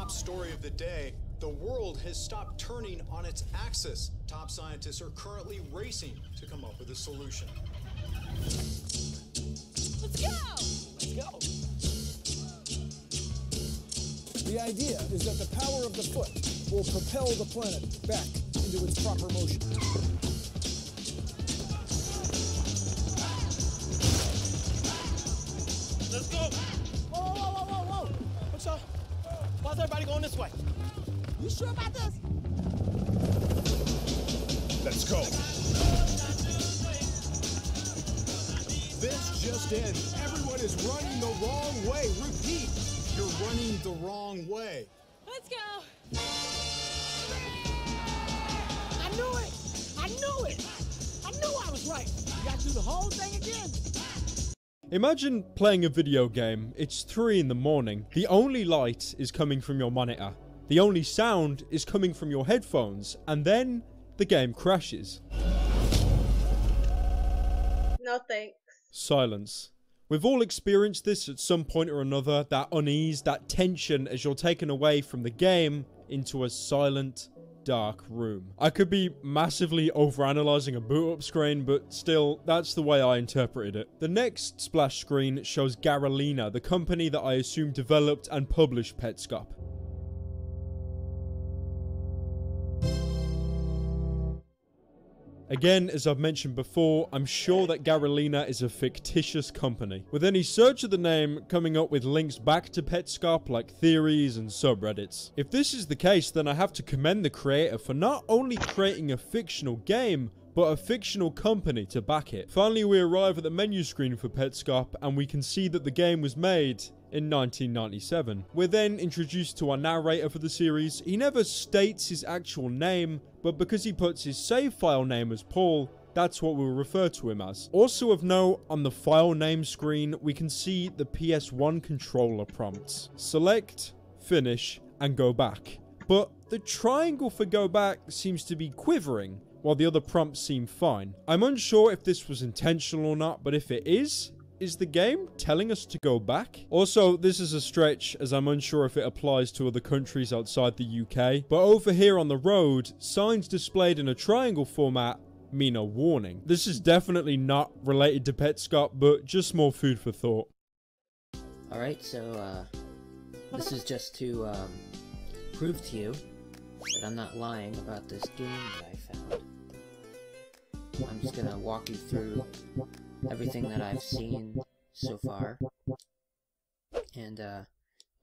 top story of the day, the world has stopped turning on its axis. Top scientists are currently racing to come up with a solution. Let's go! Let's go! The idea is that the power of the foot will propel the planet back into its proper motion. Let's go! Whoa, whoa, whoa, whoa, whoa! What's up? Why's everybody going this way? You sure about this? Let's go. This just in. Everyone is running the wrong way. Repeat, you're running the wrong way. Let's go! I knew it! I knew it! I knew I was right! You gotta do the whole thing again! Imagine playing a video game, it's 3 in the morning, the only light is coming from your monitor, the only sound is coming from your headphones, and then the game crashes. No thanks. Silence. We've all experienced this at some point or another, that unease, that tension as you're taken away from the game into a silent, dark room. I could be massively overanalyzing a boot up screen, but still, that's the way I interpreted it. The next splash screen shows Garalina, the company that I assume developed and published Petscop. Again, as I've mentioned before, I'm sure that Garalina is a fictitious company, with any search of the name coming up with links back to Petscop like theories and subreddits. If this is the case, then I have to commend the creator for not only creating a fictional game, but a fictional company to back it. Finally, we arrive at the menu screen for Petscop, and we can see that the game was made in 1997. We're then introduced to our narrator for the series. He never states his actual name, but because he puts his save file name as Paul, that's what we'll refer to him as. Also of note, on the file name screen, we can see the PS1 controller prompts. Select, finish, and go back. But the triangle for go back seems to be quivering, while the other prompts seem fine. I'm unsure if this was intentional or not, but if it is the game telling us to go back? Also, this is a stretch as I'm unsure if it applies to other countries outside the UK, but over here on the road, signs displayed in a triangle format mean a warning. This is definitely not related to Petscop, but just more food for thought. Alright, so this is just to prove to you that I'm not lying about this game that I found. I'm just gonna walk you through everything that I've seen so far, and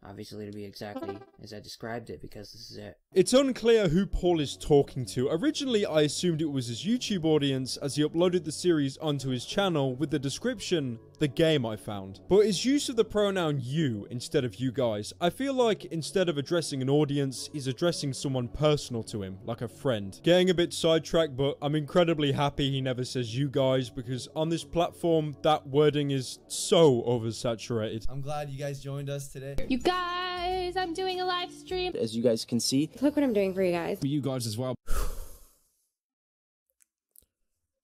obviously it'll be exactly as I described it, because this is it. It's unclear who Paul is talking to. Originally, I assumed it was his YouTube audience as he uploaded the series onto his channel with the description, "The game I found." But his use of the pronoun you instead of you guys, I feel like instead of addressing an audience, he's addressing someone personal to him, like a friend. Getting a bit sidetracked, but I'm incredibly happy he never says you guys, because on this platform, that wording is so oversaturated. I'm glad you guys joined us today. You guys, I'm doing a live stream. As you guys can see, Look what I'm doing for you guys. for you guys as well.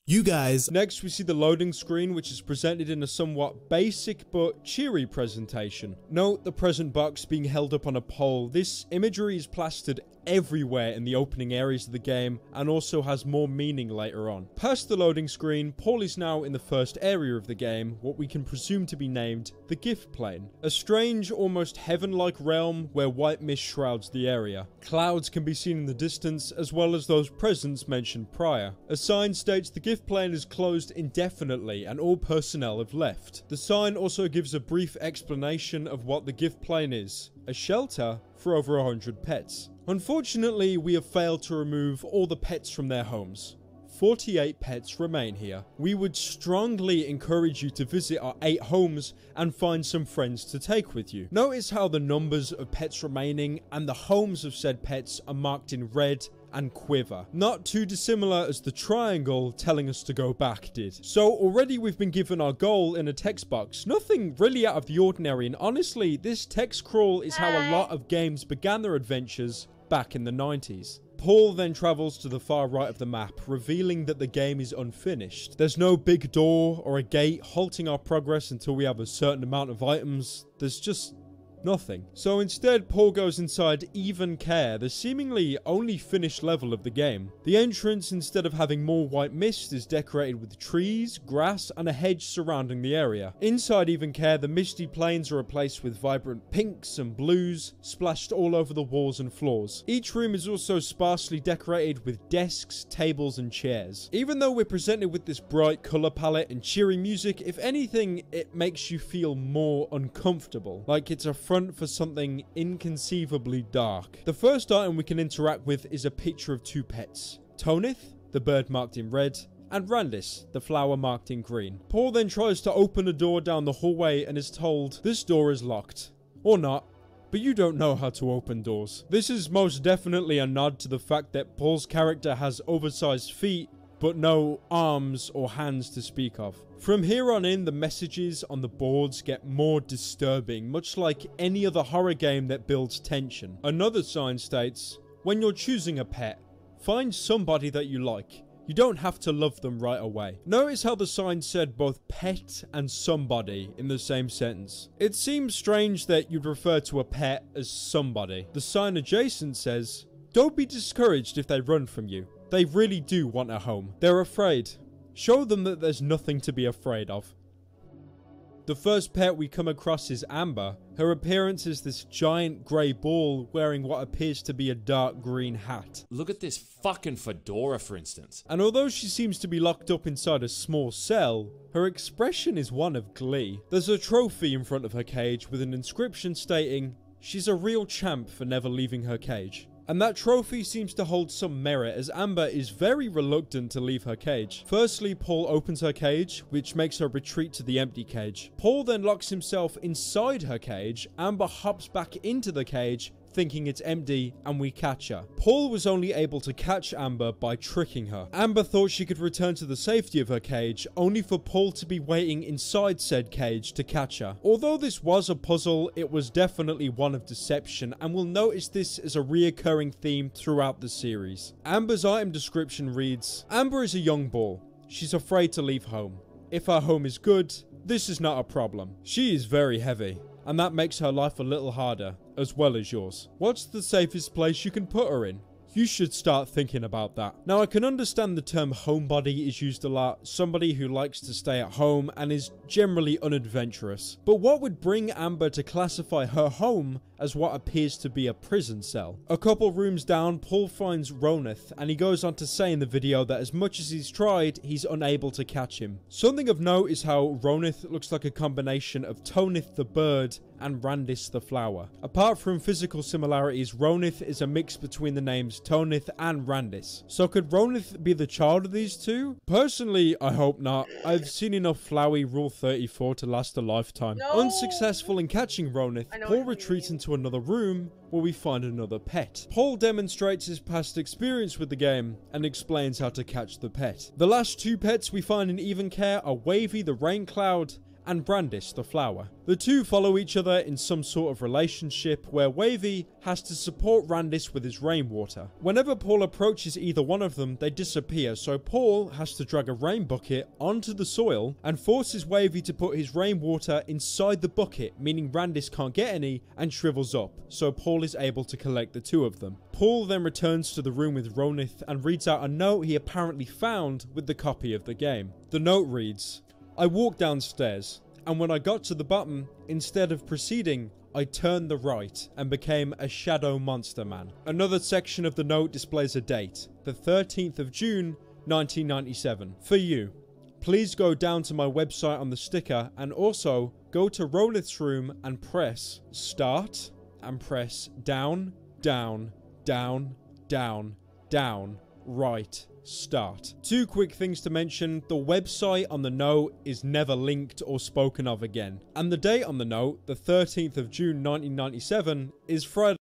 You guys. Next, we see the loading screen, which is presented in a somewhat basic but cheery presentation. Note the present box being held up on a pole. This imagery is plastered everywhere in the opening areas of the game and also has more meaning later on. Past the loading screen, Paul is now in the first area of the game, what we can presume to be named the gift plane. A strange, almost heaven-like realm where white mist shrouds the area. Clouds can be seen in the distance, as well as those presents mentioned prior. A sign states the gift plane is closed indefinitely and all personnel have left. The sign also gives a brief explanation of what the gift plane is: a shelter for over 100 pets. Unfortunately, we have failed to remove all the pets from their homes. 48 pets remain here. We would strongly encourage you to visit our 8 homes and find some friends to take with you. Notice how the numbers of pets remaining and the homes of said pets are marked in red and quiver. Not too dissimilar as the triangle telling us to go back did. So already we've been given our goal in a text box. Nothing really out of the ordinary, and honestly, this text crawl is how a lot of games began their adventures back in the 90s. Paul then travels to the far right of the map, revealing that the game is unfinished. There's no big door or a gate halting our progress until we have a certain amount of items. There's just Nothing. So instead, Paul goes inside Even Care, the seemingly only finished level of the game. The entrance, instead of having more white mist, is decorated with trees, grass, and a hedge surrounding the area. Inside Even Care, the misty plains are replaced with vibrant pinks and blues, splashed all over the walls and floors. Each room is also sparsely decorated with desks, tables, and chairs. Even though we're presented with this bright color palette and cheery music, if anything, it makes you feel more uncomfortable, like it's a front for something inconceivably dark. The first item we can interact with is a picture of two pets. Tonith, the bird marked in red, and Randis, the flower marked in green. Paul then tries to open a door down the hallway and is told, this door is locked. Or not, but you don't know how to open doors. This is most definitely a nod to the fact that Paul's character has oversized feet, but no arms or hands to speak of. From here on in, the messages on the boards get more disturbing, much like any other horror game that builds tension. Another sign states, when you're choosing a pet, find somebody that you like. You don't have to love them right away. Notice how the sign said both pet and somebody in the same sentence. It seems strange that you'd refer to a pet as somebody. The sign adjacent says, don't be discouraged if they run from you. They really do want a home. They're afraid. Show them that there's nothing to be afraid of. The first pet we come across is Amber. Her appearance is this giant grey ball wearing what appears to be a dark green hat. Look at this fucking fedora, for instance. And although she seems to be locked up inside a small cell, her expression is one of glee. There's a trophy in front of her cage with an inscription stating, she's a real champ for never leaving her cage. And that trophy seems to hold some merit, as Amber is very reluctant to leave her cage. Firstly, Paul opens her cage, which makes her retreat to the empty cage. Paul then locks himself inside her cage. Amber hops back into the cage, thinking it's empty, and we catch her. Paul was only able to catch Amber by tricking her. Amber thought she could return to the safety of her cage, only for Paul to be waiting inside said cage to catch her. Although this was a puzzle, it was definitely one of deception, and we'll notice this as a reoccurring theme throughout the series. Amber's item description reads, Amber is a young ball. She's afraid to leave home. If her home is good, this is not a problem. She is very heavy, and that makes her life a little harder, as well as yours. What's the safest place you can put her in? You should start thinking about that. Now, I can understand the term homebody is used a lot, somebody who likes to stay at home and is generally unadventurous. But what would bring Amber to classify her home as what appears to be a prison cell? A couple rooms down, Paul finds Ronith, and he goes on to say in the video that as much as he's tried, he's unable to catch him. Something of note is how Ronith looks like a combination of Tonith the bird and Randis the flower. Apart from physical similarities, Ronith is a mix between the names Tonith and Randis. So could Ronith be the child of these two? Personally, I hope not. I've seen enough Flowey Rule 34 to last a lifetime. No! Unsuccessful in catching Ronith, Paul retreats into another room where we find another pet. Paul demonstrates his past experience with the game and explains how to catch the pet. The last two pets we find in Even Care are Wavy the rain cloud and Brandis the flower. The two follow each other in some sort of relationship where Wavy has to support Randis with his rainwater. Whenever Paul approaches either one of them, they disappear, so Paul has to drag a rain bucket onto the soil and forces Wavy to put his rainwater inside the bucket, meaning Randis can't get any and shrivels up, so Paul is able to collect the two of them. Paul then returns to the room with Ronith and reads out a note he apparently found with the copy of the game. The note reads, I walked downstairs, and when I got to the bottom, instead of proceeding, I turned the right and became a shadow monster man. Another section of the note displays a date, the 13th of June, 1997. For you, please go down to my website on the sticker and also go to Ronith's room and press start and press down, down, down, down, down, right. Start. Two quick things to mention. The website on the note is never linked or spoken of again. And the date on the note, the 13th of June 1997, is Friday.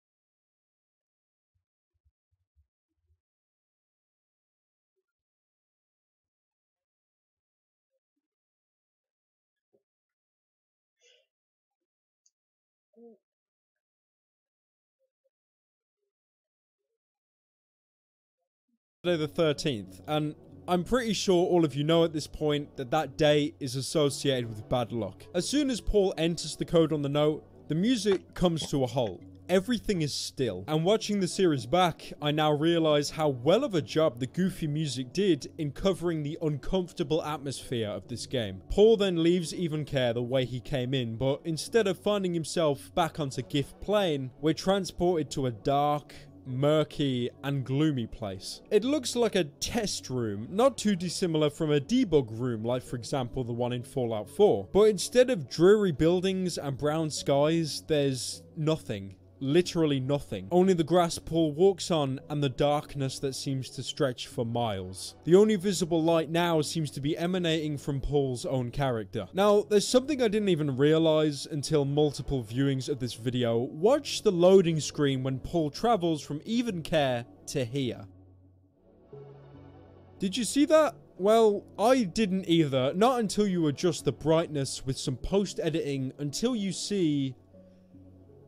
The 13th, and I'm pretty sure all of you know at this point that that day is associated with bad luck. As soon as Paul enters the code on the note, The music comes to a halt. Everything is still. And watching the series back, I now realise how well of a job the goofy music did in covering the uncomfortable atmosphere of this game. Paul then leaves Even Care the way he came in, but instead of finding himself back onto Gift Plain, we're transported to a dark, murky and gloomy place. It looks like a test room, not too dissimilar from a debug room like for example the one in Fallout 4. But instead of dreary buildings and brown skies, there's nothing. Literally nothing. Only the grass Paul walks on and the darkness that seems to stretch for miles. The only visible light now seems to be emanating from Paul's own character. Now, there's something I didn't even realise until multiple viewings of this video. Watch the loading screen when Paul travels from Even Care to here. Did you see that? Well, I didn't either. Not until you adjust the brightness with some post-editing until you see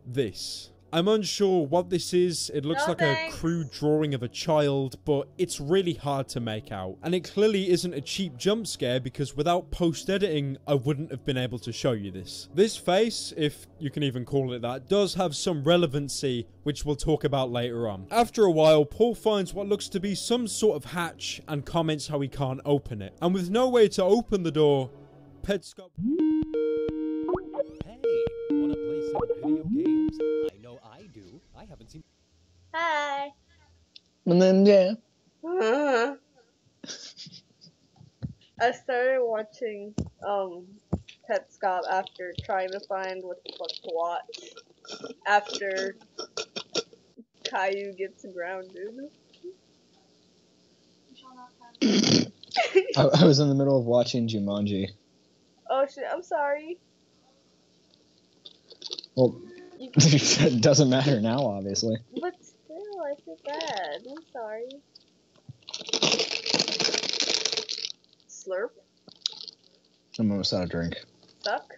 this. I'm unsure what this is. It looks like a crude drawing of a child, but it's really hard to make out. And it clearly isn't a cheap jump scare because without post-editing, I wouldn't have been able to show you this. This face, if you can even call it that, does have some relevancy, which we'll talk about later on. After a while, Paul finds what looks to be some sort of hatch and comments how he can't open it. And with no way to open the door, Petscop... Hey, wanna play some video games? I know I do. I haven't seen. Hi. And then, yeah. I started watching Petscop after trying to find what the fuck to watch. After Caillou gets grounded. I was in the middle of watching Jumanji. Oh shit, I'm sorry. Well, it doesn't matter now, obviously. But still, I feel bad. I'm sorry. Slurp? I'm almost out of drink. Suck?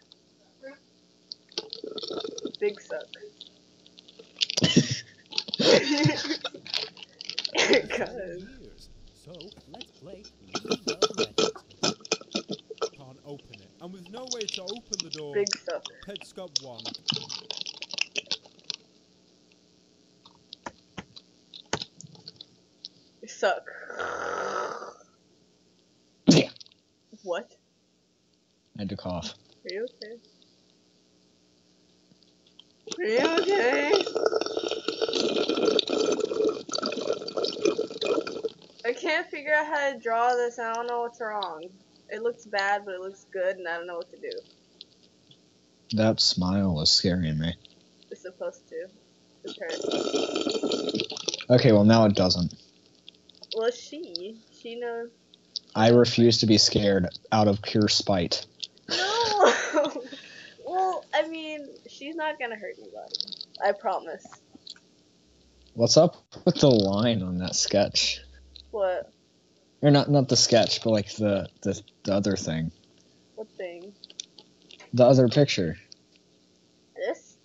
Big suck. So let's play League of Legends. Can't open it. And with no way to open the door, Big suck. Petscop 1. Suck. Yeah. What? I had to cough. Are you okay? Are you okay? I can't figure out how to draw this. I don't know what's wrong. It looks bad, but it looks good, and I don't know what to do. That smile is scaring me. It's supposed to. Apparently. Okay, well now it doesn't. Well, she knows. I refuse to be scared out of pure spite. No! Well, I mean, she's not gonna hurt anybody. I promise. What's up with the line on that sketch? What? Or not the sketch, but like the other thing. What thing? The other picture. This?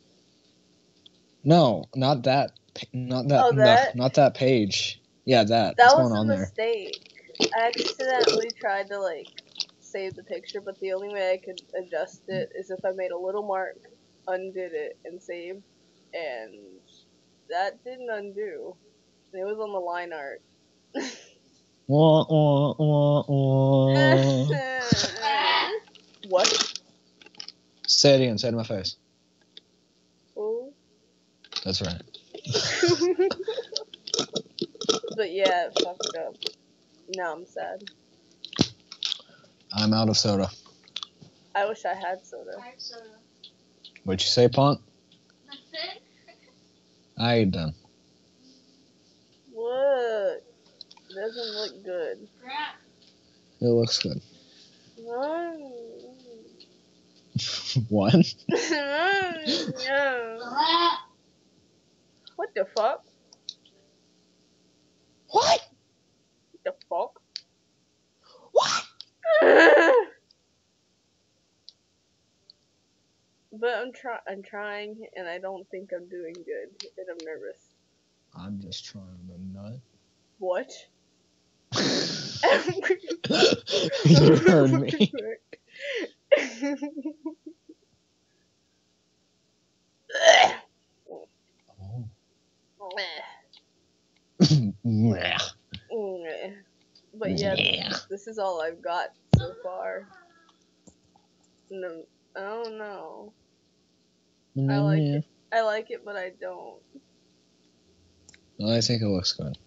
No, not that. Not that. Oh, that? No, not that page. Yeah, that. That What's was going a on there? mistake. I accidentally tried to like save the picture, but the only way I could adjust it is if I made a little mark, undid it, and saved, and that didn't undo. And it was on the line art. Wah, wah, wah, wah. What? Say it again. Say it in my face. Oh. That's right. But yeah, it fucked up. Now I'm sad. I'm out of soda. I wish I had soda. I have soda. What'd you say, Pont? Nothing. I ain't done. What? Doesn't look good. Crap. It looks good. No. What? No. What the fuck? What? What the fuck? What? But I'm trying, and I don't think I'm doing good, and I'm nervous. I'm just trying to nut. What? You heard me. But yeah, this is all I've got so far. No, I don't know. I like it, but I don't. Well, I think it looks good.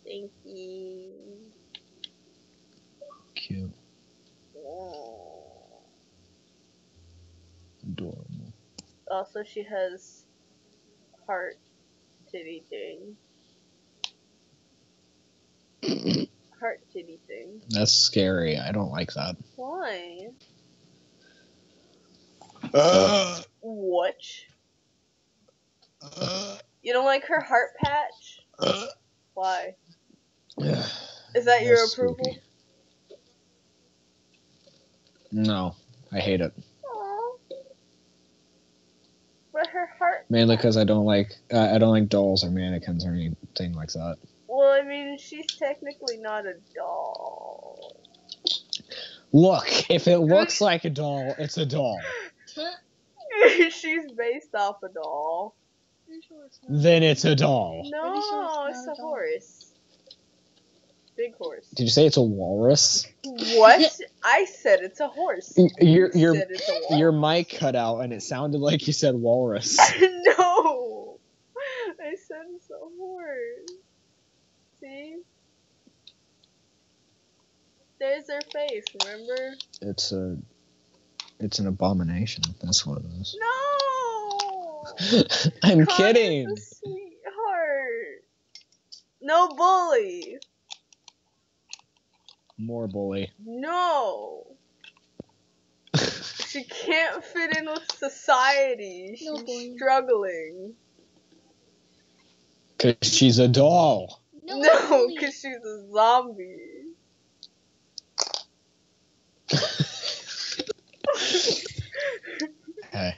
Thank you. Cute. Oh. Adorable. Also, she has heart titty thing. Heart titty thing. That's scary. I don't like that. Why? What? You don't like her heart patch? Why? Is that your approval? Spooky. No, I hate it. Aww. But her heart. Mainly because I don't like dolls or mannequins or anything like that. Well, I mean, she's technically not a doll. Look, if it looks like a doll, it's a doll. She's based off a doll. Then it's a doll. No, it's a horse. Big horse. Did you say it's a walrus? What? I said it's a horse. Your mic cut out and it sounded like you said walrus. No! I said it's a horse. See? There's her face, remember? It's an abomination. That's what it is. No! I'm kidding. Connor's a sweetheart. No bully. More bully. No. She can't fit in with society. She's struggling. Cause she's a doll. No, because she's a zombie. Hey.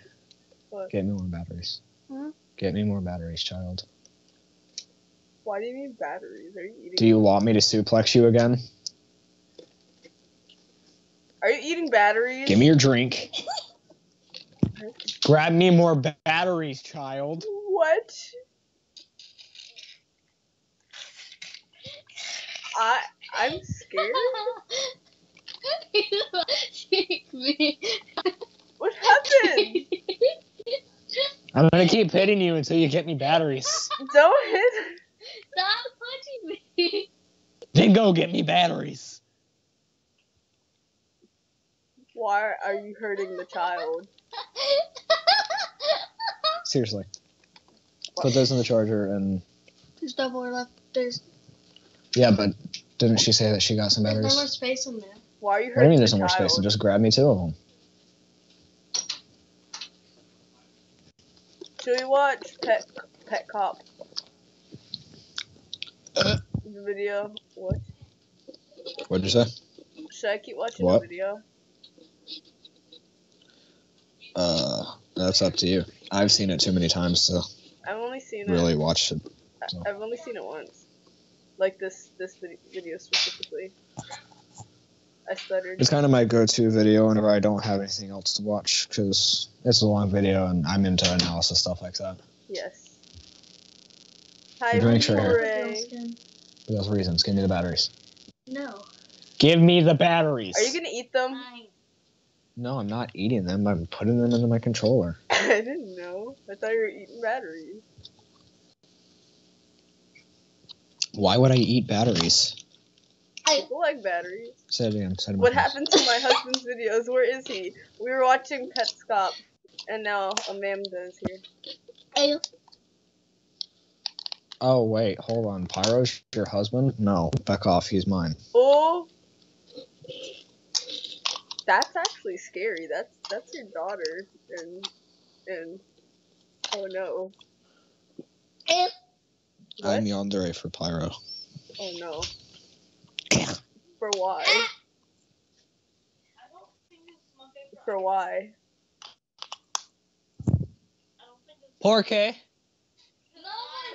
What? Get me more batteries. Hmm? Get me more batteries, child. Why do you need batteries? Are you eating? Do you want me to suplex you again? Are you eating batteries? Give me your drink. Grab me more batteries, child. What? I'm scared. What happened? I'm gonna keep hitting you until you get me batteries. Don't hit. Stop punching me. Then go get me batteries. Why are you hurting the child? Seriously. Put those in the charger and... There's no more left. There's Yeah, but didn't she say that she got some no batteries? more space in there. Why are you What do you hurting mean the there's no more child? space? And just grab me 2 of them. Should we watch Pet Cop? The video? What? What'd you say? Should I keep watching What? the video? That's up to you. I've seen it too many times to I've only seen really it. watch it. So. I've only seen it once. Like this video specifically. I stuttered. It's kind of my go-to video whenever I don't have anything else to watch, because it's a long video and I'm into analysis stuff like that. Yes. Hi, Drinks right here. Ray. For those reasons, give me the batteries. No. Give me the batteries! Are you gonna eat them? No, I'm not eating them. I'm putting them into my controller. I didn't know. I thought you were eating batteries. Why would I eat batteries? People like batteries. Say it again. Say it What again. happened to my husband's videos? Where is he? We were watching Pet Cop, and now Amanda is here. Hey. Oh, wait. Hold on. Pyro's your husband? No. Back off. He's mine. Oh, that's actually scary. That's your daughter, and oh no. Hey. I'm yandere for Pyro. Oh no. For why? For why? Porque?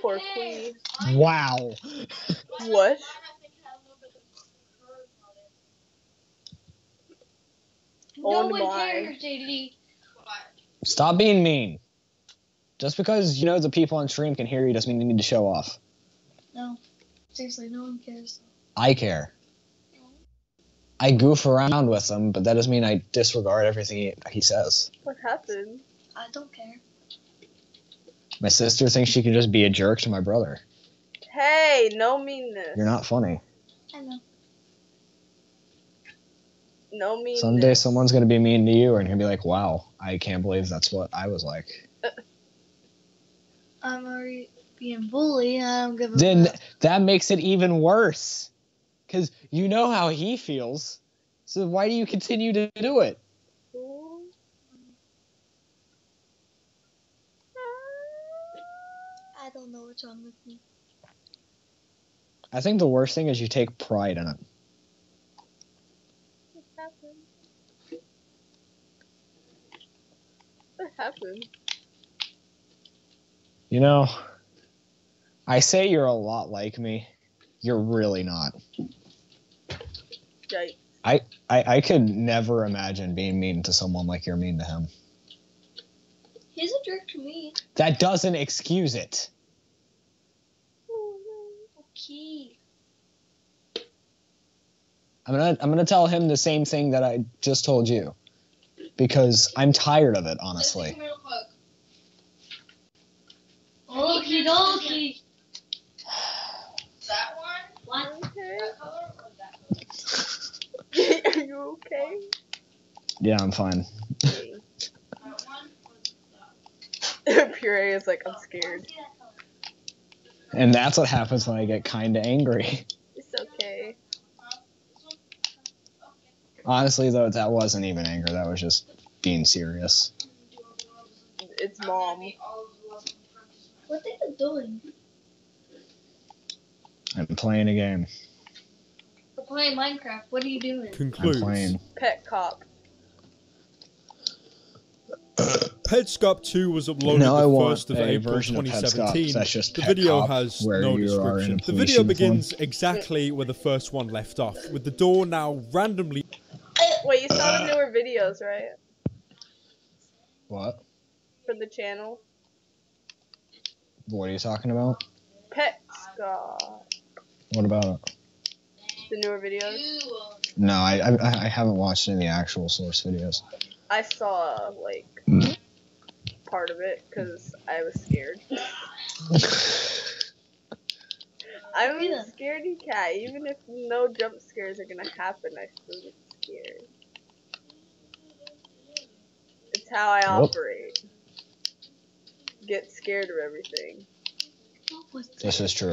Poor Queen. Wow. What? No Oh one my. cares, JD. Stop being mean. Just because, you know, the people on stream can hear you doesn't mean you need to show off. No. Seriously, no one cares. I care. I goof around with him, but that doesn't mean I disregard everything he says. What happened? I don't care. My sister thinks she can just be a jerk to my brother. Hey, no meanness. You're not funny. I know. No meanness. Someday someone's going to be mean to you, and you're going to be like, wow, I can't believe that's what I was like. I'm already being bullied, and I don't give a Then fuck. that makes it even worse. Because you know how he feels. So why do you continue to do it? I don't know what's wrong with me. I think the worst thing is you take pride in it. What happened? What happened? You know, I say you're a lot like me. You're really not. Yikes. I could never imagine being mean to someone like you're mean to him. He's a jerk to me. That doesn't excuse it. Okay. I'm gonna tell him the same thing that I just told you. Because I'm tired of it, honestly. Okie dokie. That one? Okay. Are you okay? Yeah, I'm fine. Puree is like, I'm scared. And that's what happens when I get kinda angry. It's okay. Honestly, though, that wasn't even anger. That was just being serious. It's mom. What are they doing? I'm playing a game. We're playing Minecraft. What are you doing? Concludes. I'm playing. Pet cop. Petscop 2 was uploaded Now I the want 1st of a April version of Petscop 2017. that's just The Pet video Cop, has where no you are in a description. The police video uniform. begins exactly where the first one left off, with the door now randomly... Wait, you saw the newer videos, right? What? For the channel? What are you talking about? Pet Scott. What about it? The newer videos? No, I haven't watched any actual source videos. I saw, like, part of it, because I was scared. I'm a scaredy cat. Even if no jump scares are gonna happen, I still get scared. It's how I operate. Get scared of everything. This is true.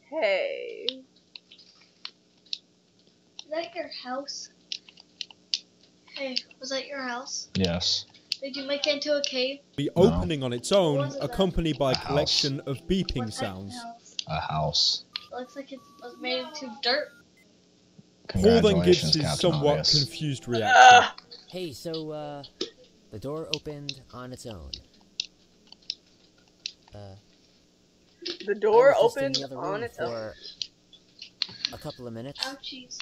Hey. Is that your house? Hey, was that your house? Yes. Did you make it into a cave? be opening on its own, What was it accompanied by a house. collection of beeping What type of sounds. house? A house. It looks like it was made into dirt. Paul then gives Congratulations, his Captain somewhat Obvious. confused reaction. Hey, so, the door opened on its own. The door I was just in opened the other on room its own. for a couple of minutes, Ouchies.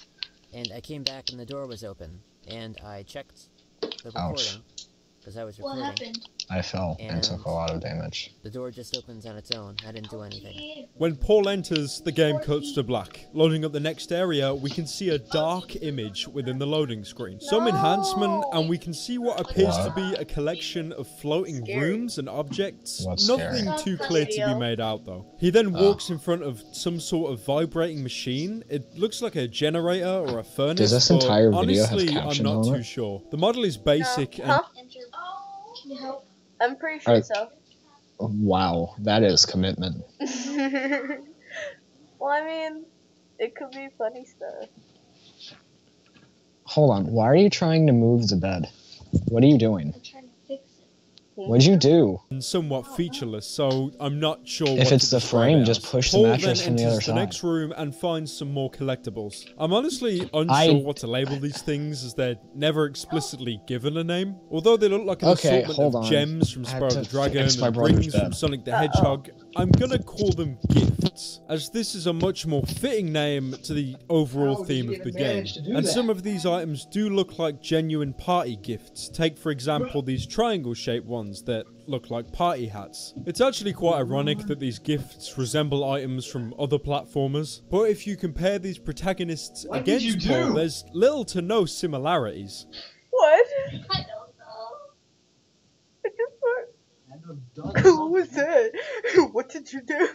and I came back and the door was open, and I checked the Ouch. recording, because I was What recording. happened? I fell and And- took a lot of damage. The door just opens on its own. I didn't do anything. When Paul enters, the game cuts to black. Loading up the next area, we can see a dark image within the loading screen. Some enhancement, and we can see what appears to be a collection of floating rooms and objects. What's Nothing scary? too clear to be made out, though. He then walks in front of some sort of vibrating machine. It looks like a generator or a furnace. Does this but entire video have honestly, I'm captions not on too it? sure. The model is basic and Huh? Can you help? I'm pretty sure Alright. so. Wow, that is commitment. Well, I mean, it could be funny stuff. Hold on, why are you trying to move the bed? What are you doing? I'm trying to fix it. What'd you do? somewhat featureless, so I'm not sure If what it's to the describe frame, it just as. push the Paul mattress then from the enters other the side. next room and finds some more collectibles. I'm honestly unsure I- what to label these things, as they're never explicitly given a name. Although they look like an Okay, assortment hold of on. gems from I have Spyro to the Dragon fix my and brother's rings from bed. Sonic the Hedgehog. I'm gonna call them gifts, as this is a much more fitting name to the overall theme of the game. And some of these items do look like genuine party gifts. Take for example these triangle-shaped ones that look like party hats. It's actually quite ironic that these gifts resemble items from other platformers, but if you compare these protagonists against Paul, there's little to no similarities. What? I don't know. Who was that? What did you do?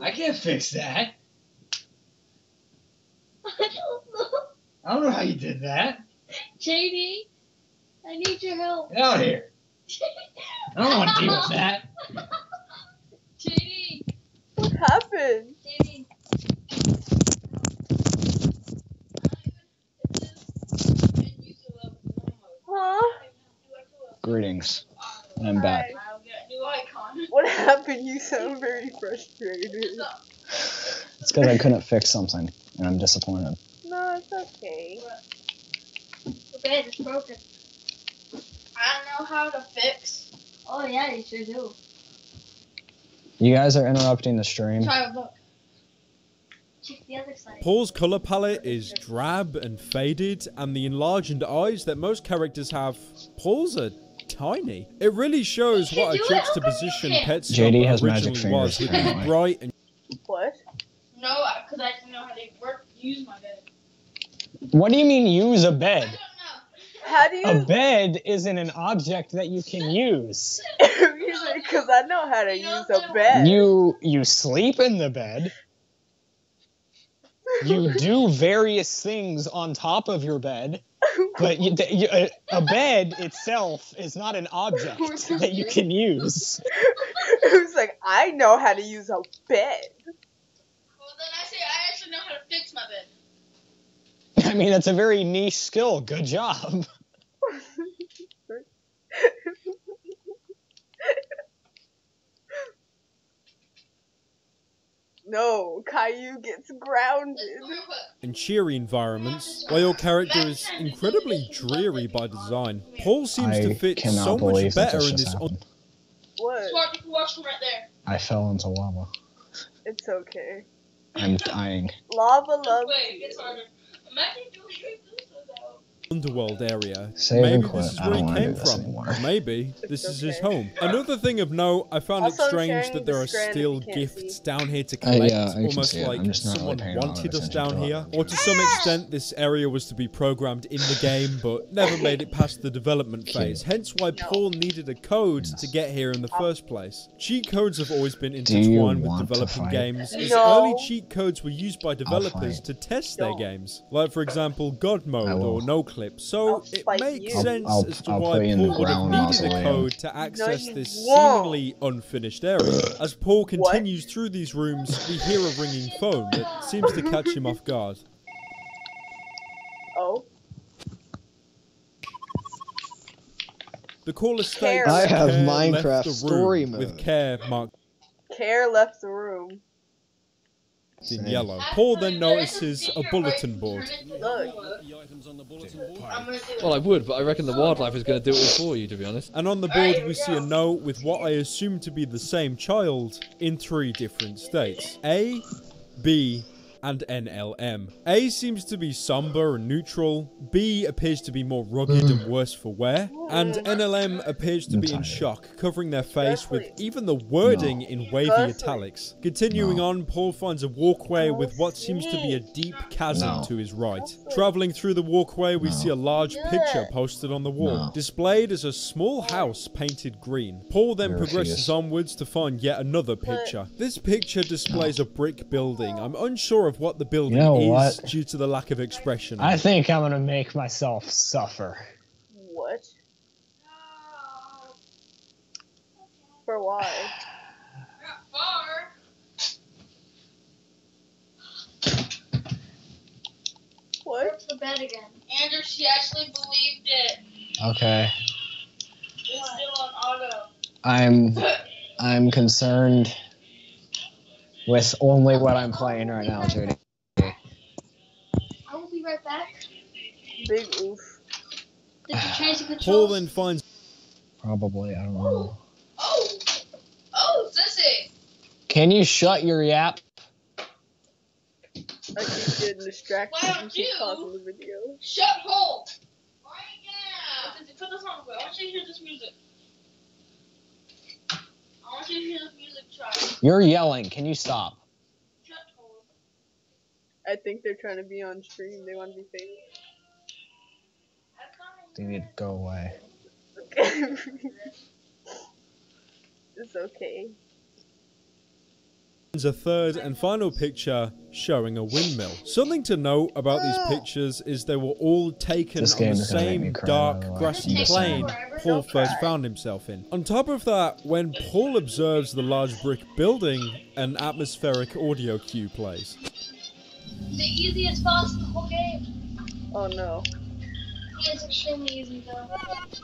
I can't fix that. I don't know. I don't know how you did that. JD, I need your help. Get out of here. I don't want to deal with that. JD. What happened? JD. Huh? Greetings. I'm back. What happened? You sound very frustrated. It's because I couldn't fix something, and I'm disappointed. No, it's okay. The bed is broken. I know how to fix. Oh yeah, you sure do. You guys are interrupting the stream. Try a look. Check the other side. Paul's colour palette is drab and faded, and the enlarged eyes that most characters have, Paul's are tiny. It really shows what a juxtaposition Pet Stop JD has magic originally was, fingers, with these apparently. bright and What? No, because I didn't know how to use my bed. What do you mean use a bed? How do you? A bed isn't an object that you can use. Because I know how to use a bed. You sleep in the bed. You do various things on top of your bed, but a bed itself is not an object that you can use. It was like, I know how to use a bed. Well, then I say I actually know how to fix my bed. I mean, that's a very niche skill. Good job. No, Caillou gets grounded. and cheery environments, while your character is incredibly dreary by design. Paul seems to fit so much better in this. What? Smart, you can watch from right there. I fell into lava. It's okay. I'm dying. Lava loves Wait, it gets harder. Imagine doing this without. Underworld area. Save Maybe and quit. this is I where don't he wanna came do this from. anymore. Maybe this is his home. Another thing of note, I found Also, it strange sharing that there the are strand still if you can't gifts see. down here to collect, yeah, I can almost see it. like I'm just not really someone paying a lot of wanted us attention down to it. here. Or to some extent, this area was to be programmed in the game, but never made it past the development phase. Hence why Paul needed a code to get here in the first place. Cheat codes have always been intertwined with want to developing fight? games, as No. early cheat codes were used by developers fight. to test their games. Like, for example, God Mode I will. or No Clip. So I'll it fight makes you. sense I'll as to put why you in the Paul would have ground needed a mausoleum. code to access you this won't. seemingly unfinished area. As Paul continues through these rooms, we hear a ringing phone that seems to catch him off guard. Oh. The caller states Care. I have Care Minecraft left the story room with mode. Care marked Care left the room. in yellow. Paul then notices a bulletin board. Look. Well, I would, but I reckon the wildlife is going to do it all for you, to be honest. And on the board we see a note with what I assume to be the same child in 3 different states. A, B, and NLM. A seems to be somber and neutral, B appears to be more rugged and worse for wear, and NLM appears to be in shock, covering their face with even the wording in wavy italics. Continuing on, Paul finds a walkway with what seems to be a deep chasm to his right. Travelling through the walkway, we see a large picture posted on the wall, displayed as a small house painted green. Paul then progresses onwards to find yet another picture. This picture displays a brick building. I'm unsure of what the building You know is what? due to the lack of expression. I think I'm gonna make myself suffer. What? For why? What? Where's the bed again? Andrew, she actually believed it. Okay. It's still on auto. I'm concerned with only what I'm playing right now, Judy. I will be right back. Big oof. Did you change the Paul controls? then finds... Probably, I don't know. Oh, Sissy! Can you shut your yap? I keep getting distracted. Why don't keep you pausing the video. shut hole? Right now! Sissy, put this on. I want you to hear this music. I want you to hear this music, child. You're yelling. Can you stop? Shut hole. I think they're trying to be on stream. They want to be famous. They need to go away. It's okay. a third and final picture showing a windmill. Something to note about these pictures is they were all taken on the same dark, grassy plain Paul first found himself in. On top of that, when Paul observes the large brick building, an atmospheric audio cue plays. The easiest boss in the whole game. Oh no. It's extremely easy though.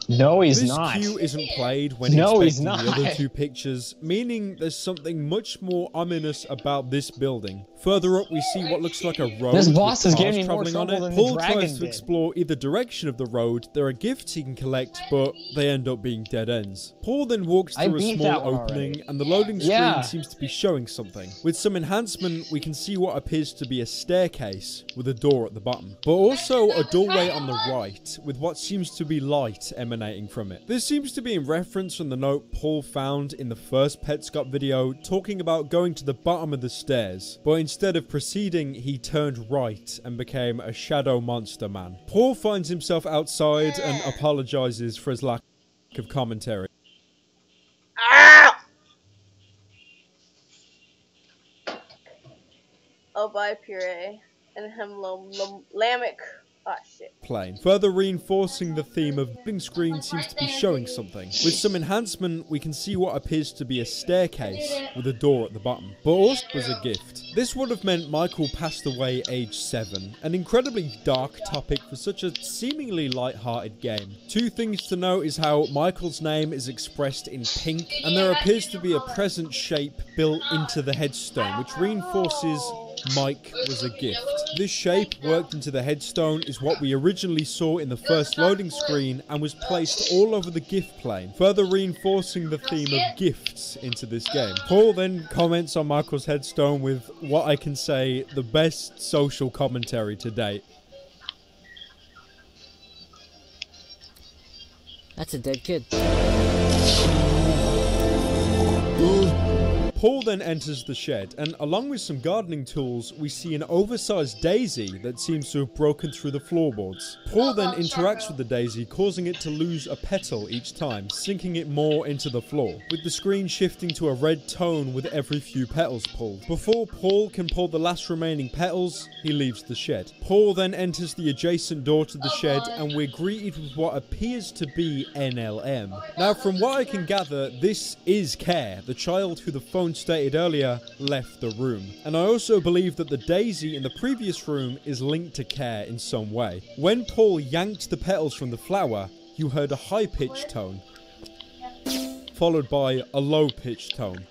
No, he's this not. This cue isn't played when no, he's he's not. the other two pictures, meaning there's something much more ominous about this building. Further up, we see what looks like a road. This boss is giving me more traveling on trouble it. than Paul the dragon tries to did. explore either direction of the road. There are gifts he can collect, but they end up being dead ends. Paul then walks through a small opening, and the loading screen seems to be showing something. With some enhancement, we can see what appears to be a staircase with a door at the bottom, but also a doorway on the right with what seems to be light emanating from it. This seems to be in reference from the note Paul found in the first Petscop video talking about going to the bottom of the stairs, but instead of proceeding, he turned right and became a shadow monster man. Paul finds himself outside and apologizes for his lack of commentary. Oh, bye, puree. And Lamech. Ah, shit. Plane. Further reinforcing the theme of the screen seems to be showing something. With some enhancement, we can see what appears to be a staircase with a door at the bottom, but also was a gift. This would have meant Michael passed away age 7, an incredibly dark topic for such a seemingly light-hearted game. Two things to note is how Michael's name is expressed in pink, and there appears to be a present shape built into the headstone, which reinforces Mike was a gift. This shape worked into the headstone is what we originally saw in the first loading screen and was placed all over the gift plane, further reinforcing the theme of gifts into this game. Paul then comments on Michael's headstone with what I can say the best social commentary to date. That's a dead kid. Paul then enters the shed, and along with some gardening tools, we see an oversized daisy that seems to have broken through the floorboards. Paul then interacts with the daisy, causing it to lose a petal each time, sinking it more into the floor, with the screen shifting to a red tone with every few petals pulled. Before Paul can pull the last remaining petals, he leaves the shed. Paul then enters the adjacent door to the shed, and we're greeted with what appears to be NLM. Now, from what I can gather, this is Care, the child who the phone stated earlier left the room, and I also believe that the daisy in the previous room is linked to Care in some way. When Paul yanked the petals from the flower, you heard a high-pitched tone, followed by a low-pitched tone.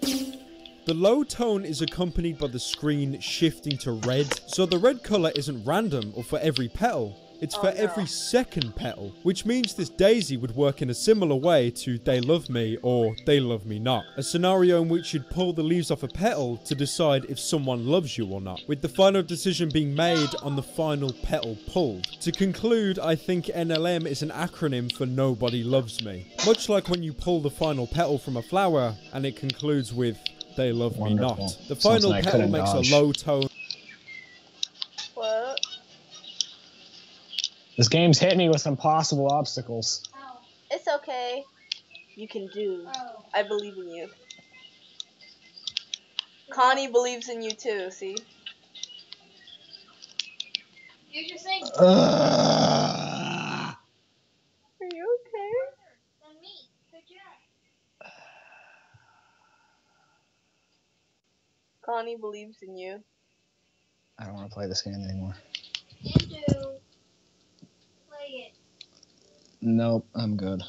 The low tone is accompanied by the screen shifting to red, so the red colour isn't random or for every petal. It's for every second petal, which means this daisy would work in a similar way to They Love Me or They Love Me Not, a scenario in which you'd pull the leaves off a petal to decide if someone loves you or not, with the final decision being made on the final petal pulled. To conclude, I think NLM is an acronym for Nobody Loves Me, much like when you pull the final petal from a flower and it concludes with They Love Me Not. The final petal makes a low tone. What? This game's hitting me with some possible obstacles. It's okay. You can do. I believe in you. Connie believes in you too, see? Use your sink. Are you okay? Than me. Good job. Connie believes in you. I don't want to play this game anymore. Into. Play it. Nope, I'm good.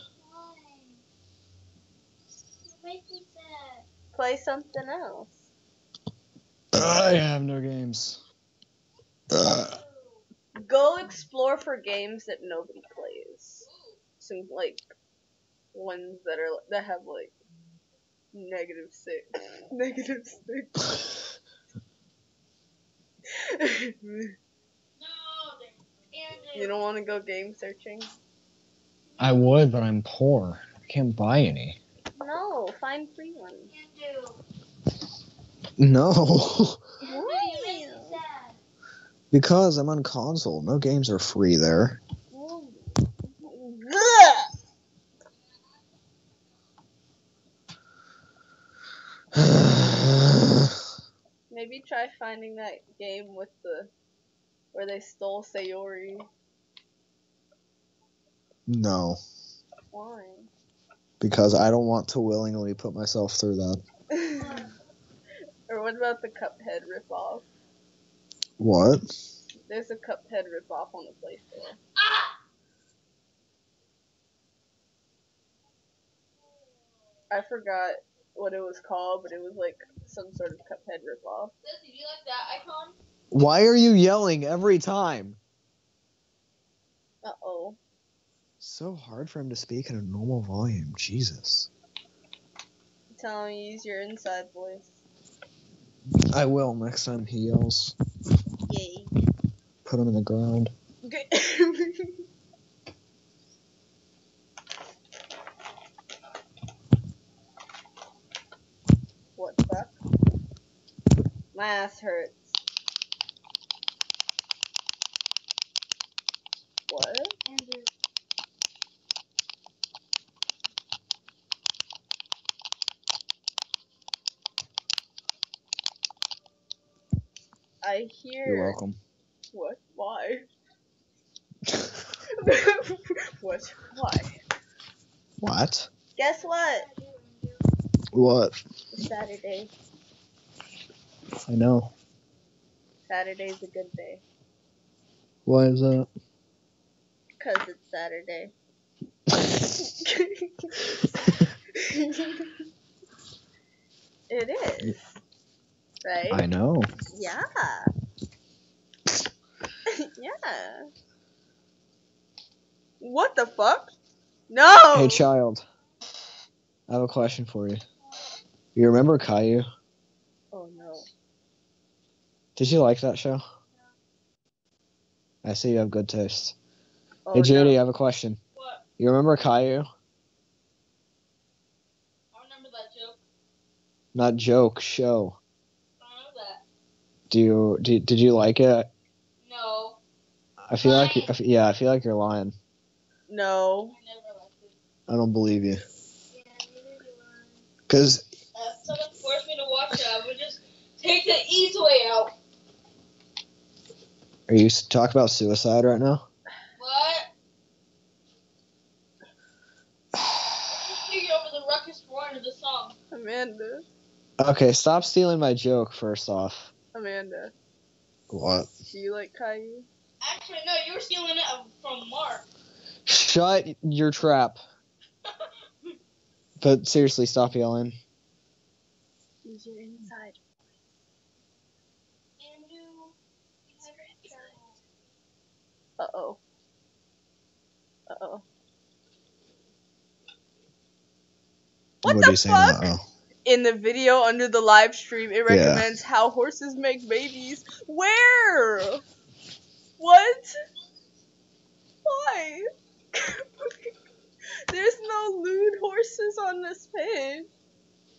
Make me sad. Play something else. I have no games. Go explore for games that nobody plays. some like ones that have like -6. -6. You don't want to go game searching? I would, but I'm poor. I can't buy any. No, find free ones. No. Why? Because I'm on console. No games are free there. Maybe try finding that game with where they stole Sayori. No. Why? Because I don't want to willingly put myself through that. Or what about the Cuphead ripoff? What? There's a Cuphead ripoff on the Play Store. I forgot what it was called, but it was like some sort of Cuphead ripoff. Did you like that icon? Why are you yelling every time? Uh-oh. So hard for him to speak in a normal volume. Jesus. Tell him to use your inside voice. I will next time he yells. Yay. Put him in the ground. Okay. What the fuck? My ass hurts. What? Andrew. I hear. You're welcome. What? Why? What? Why? What? Guess what? What? It's Saturday. I know. Saturday's a good day. Why is that? 'Cause it's Saturday. It is. Right? I know. Yeah. Yeah. What the fuck? No! Hey, child. I have a question for you. You remember Caillou? Oh no. Did you like that show? I see you have good taste. Oh, Hey, JD, no. I have a question. What? You remember Caillou? I remember that joke. Not joke, show. I remember that. Did you like it? No. I feel like I feel like you're lying. No. I never liked it. I don't believe you. Yeah, neither do I. Cause If someone forced me to watch it, I would just take the easy way out. are you talking about suicide right now? What? Just figure over the ruckus roaring of the song. Amanda. Okay, stop stealing my joke. First off. Amanda. What? Do you like Caillou? Actually, no, you were stealing it from Mark. Shut your trap. But seriously, stop yelling. Use your inside. Andrew. Uh-oh. Uh-oh. What are the you saying? fuck? Uh-oh. In the video under the live stream, it recommends how horses make babies. Where? What? Why? There's no lewd horses on this page.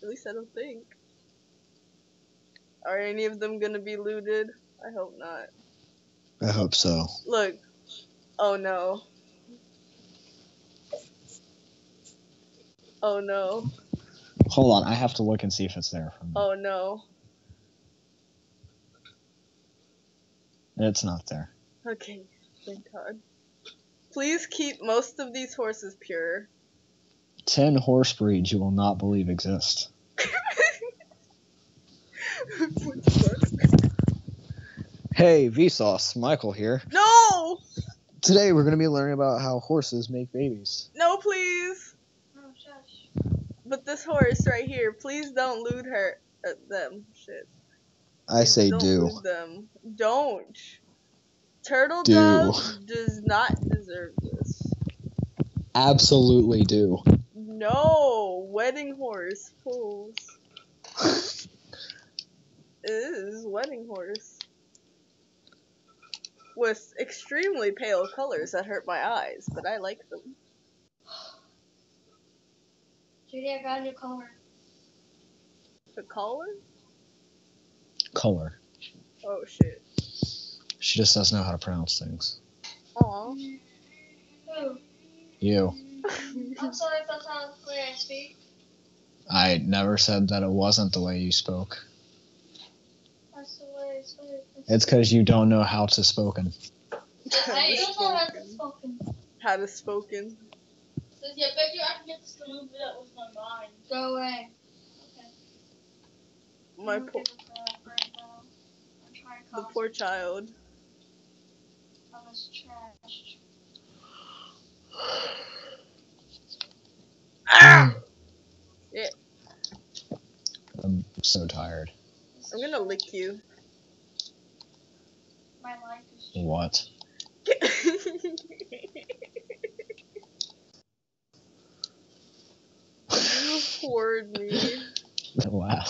At least I don't think. Are any of them gonna be looted? I hope not. I hope so. Look. Oh no. Oh no. Hold on, I have to look and see if it's there. Oh no. It's not there. Okay, thank God. Please keep most of these horses pure. 10 horse breeds you will not believe exist. What the fuck? Hey, Vsauce, Michael here. No! Today we're going to be learning about how horses make babies. No, please! No, shush. But this horse right here, please don't loot her. Them. Shit. I say Don't do. loot them. Don't. Turtle Do. Dove does not deserve this. absolutely do. No, wedding horse fools. It is wedding horse with extremely pale colors that hurt my eyes, but I like them. Judy, I got a new color. The color? Color. Oh shit. She just doesn't know how to pronounce things. Aw. Who? You. I'm sorry if that's not the way I speak. I never said that it wasn't the way you spoke. That's the way I speak. It's because you don't know how to spoken. I don't know how to spoken. How to spoken. Says, yeah, bet you I can get this to move it up with my mind. Go away. Okay. My poor, the poor child. I was trashed. Ah! Yeah. I'm so tired. I'm gonna lick you. My life is What? You poured me. Wow.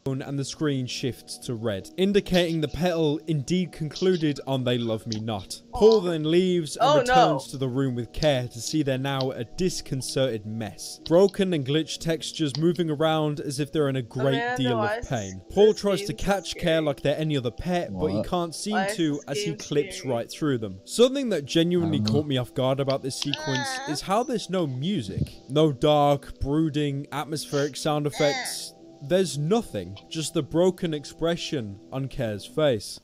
And the screen shifts to red, indicating the petal indeed concluded on They Love Me Not. Paul then leaves and returns to the room with Care to see they're now a disconcerted mess. Broken and glitched textures moving around as if they're in a great deal of pain. Paul tries to catch Care like they're any other pet, but he can't seem to as he clips right through them. Something that genuinely caught me off guard about this sequence is how there's no music. No dark, brooding, atmospheric sound effects. There's nothing, just the broken expression on Care's face.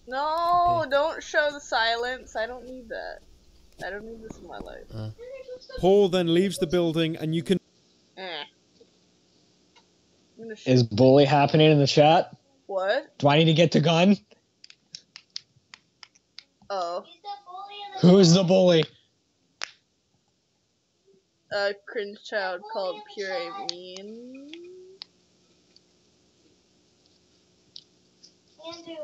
No, don't show the silence. I don't need that. I don't need this in my life. Paul then leaves the building and you can... Is bully happening in the chat? What? Do I need to get the gun? Oh. Who's the bully? A cringe child called Pure Mean. Andrew,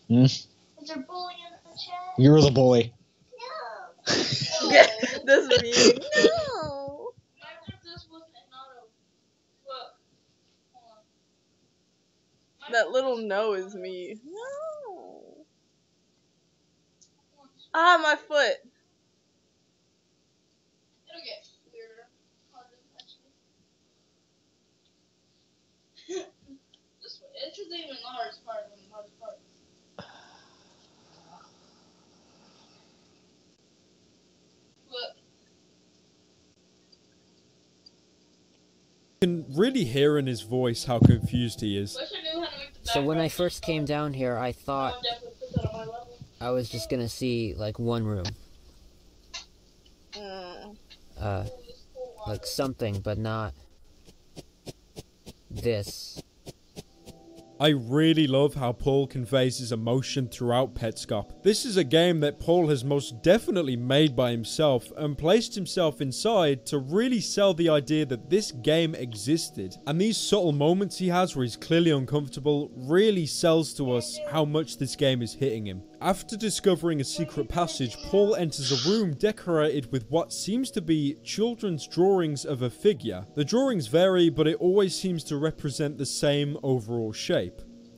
Hmm? is there bullying in the chat? You're the bully. No. This mean. No. That little no is me. No. Ah, my foot. It'll get weirder. This way. It's just even the hardest part than the hardest part. Look. You can really hear in his voice how confused he is. So when I first came down here, I thought I was just gonna see, like, one room. Like something, but not this. I really love how Paul conveys his emotion throughout Petscop. This is a game that Paul has most definitely made by himself and placed himself inside to really sell the idea that this game existed. And these subtle moments he has where he's clearly uncomfortable really sells to us how much this game is hitting him. After discovering a secret passage, Paul enters a room decorated with what seems to be children's drawings of a figure. The drawings vary, but it always seems to represent the same overall shape.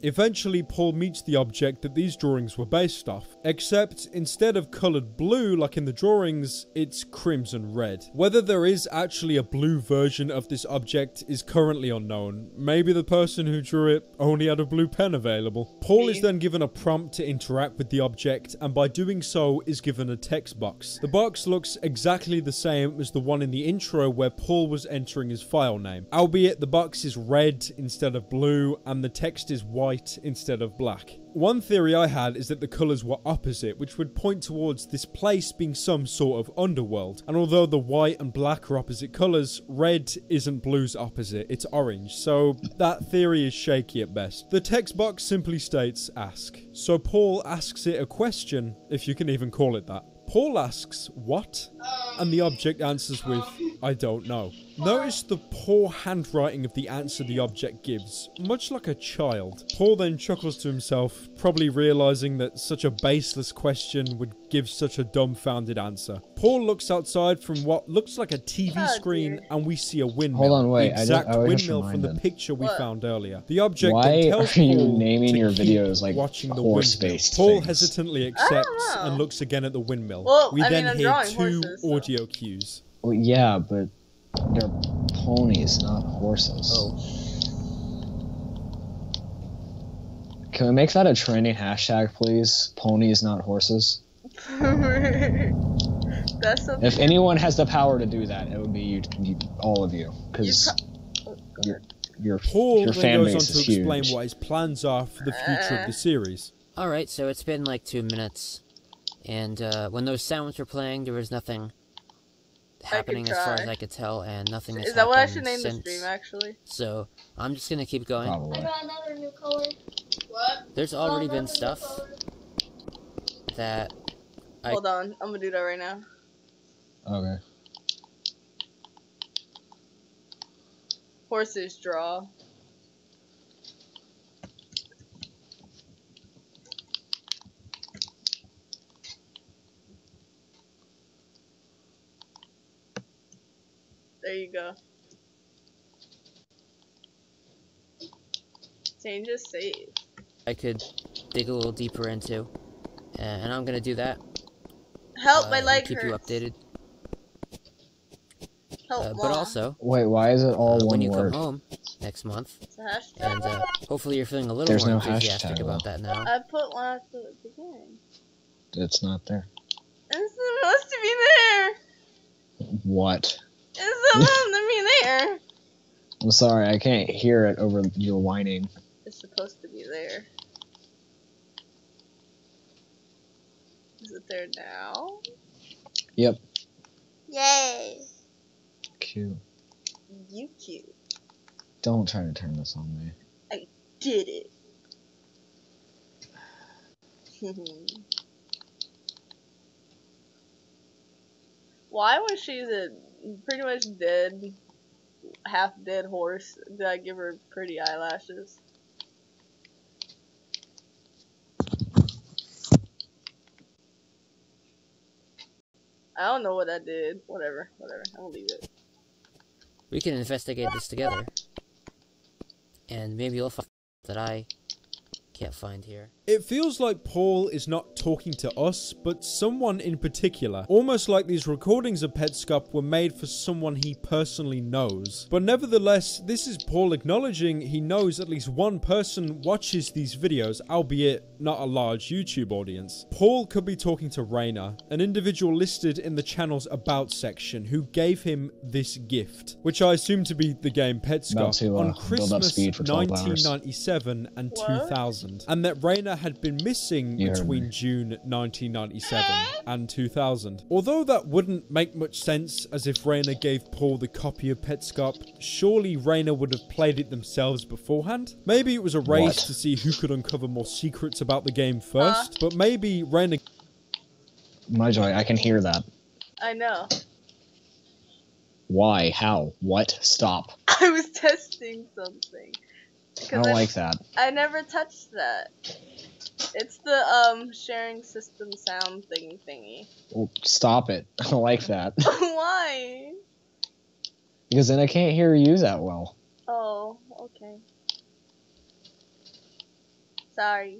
Eventually, Paul meets the object that these drawings were based off, except instead of coloured blue like in the drawings, it's crimson red. Whether there is actually a blue version of this object is currently unknown. Maybe the person who drew it only had a blue pen available. Paul is then given a prompt to interact with the object, and by doing so is given a text box. The box looks exactly the same as the one in the intro where Paul was entering his file name, albeit the box is red instead of blue and the text is white white instead of black. One theory I had is that the colours were opposite, which would point towards this place being some sort of underworld. And although the white and black are opposite colours, red isn't blue's opposite, it's orange, so that theory is shaky at best. The text box simply states, ask. So Paul asks it a question, if you can even call it that. Paul asks, what? And the object answers with, I don't know. Notice the poor handwriting of the answer the object gives, much like a child. Paul then chuckles to himself, probably realizing that such a baseless question would give such a dumbfounded answer. Paul looks outside from what looks like a TV screen and we see a windmill. Hold on, wait. The exact I was just windmill from the reminded. picture we found earlier. The object Why then tells are you Paul naming to your keep videos like watching the horse-based windmill. Paul things? hesitantly accepts and looks again at the windmill. Well, We I then mean, I'm hear drawing 2 horses, so. audio cues. Well, yeah, but they're ponies, not horses. Oh. Can we make that a trending hashtag, please? Ponies, not horses. That's something. If anyone has the power to do that, it would be you all of you, because your Paul then fan goes on base to is explain huge. what his plans are for the future of the series. Alright, so it's been like 2 minutes. And when those sounds were playing, there was nothing happening as far as I could tell, and nothing has Is that what I should happened name the since. stream, actually? So, I'm just gonna keep going. Probably. I got another new color. What? There's already been stuff that Hold on, I'm gonna do that right now. Okay. Horses draw. There you go. Change is save. I could dig a little deeper into, and I'm gonna do that. Help, my and leg keep hurts. you updated. Help, But Mom. also, Wait, why is it all one when you word? come home next month, It's a hashtag. and hopefully you're feeling a little There's more no enthusiastic hashtag, about though. that now. I put one at the beginning. It's not there. It's supposed to be there. What? It's supposed to be there. I'm sorry, I can't hear it over your whining. It's supposed to be there. Is it there now? Yep. Yay! Cute. You cute. Don't try to turn this on me. I did it. Why, when she's a pretty much dead, half dead horse, did I give her pretty eyelashes? I don't know what I did. Whatever. I'll leave it. We can investigate this together, and maybe you'll find that I can't find here. It feels like Paul is not talking to us, but someone in particular. Almost like these recordings of Petscop were made for someone he personally knows. But nevertheless, this is Paul acknowledging he knows at least one person watches these videos, albeit not a large YouTube audience. Paul could be talking to Rainer, an individual listed in the channel's About section, who gave him this gift, which I assume to be the game Petscop, on build up Christmas speed for 12 hours. 1997 and 2000. And that Rainer had been missing You heard between me. June 1997 and 2000. Although that wouldn't make much sense, as if Rainer gave Paul the copy of Petscop, surely Rainer would have played it themselves beforehand? Maybe it was a race What? to see who could uncover more secrets about the game first, but maybe Rainer... Mijoi, I can hear that. I know. Why? How? What? Stop. I was testing something. I don't like that. I never touched that. It's the sharing system sound thingy. Well, stop it. I don't like that. Why? Because then I can't hear you that well. Oh, okay. Sorry.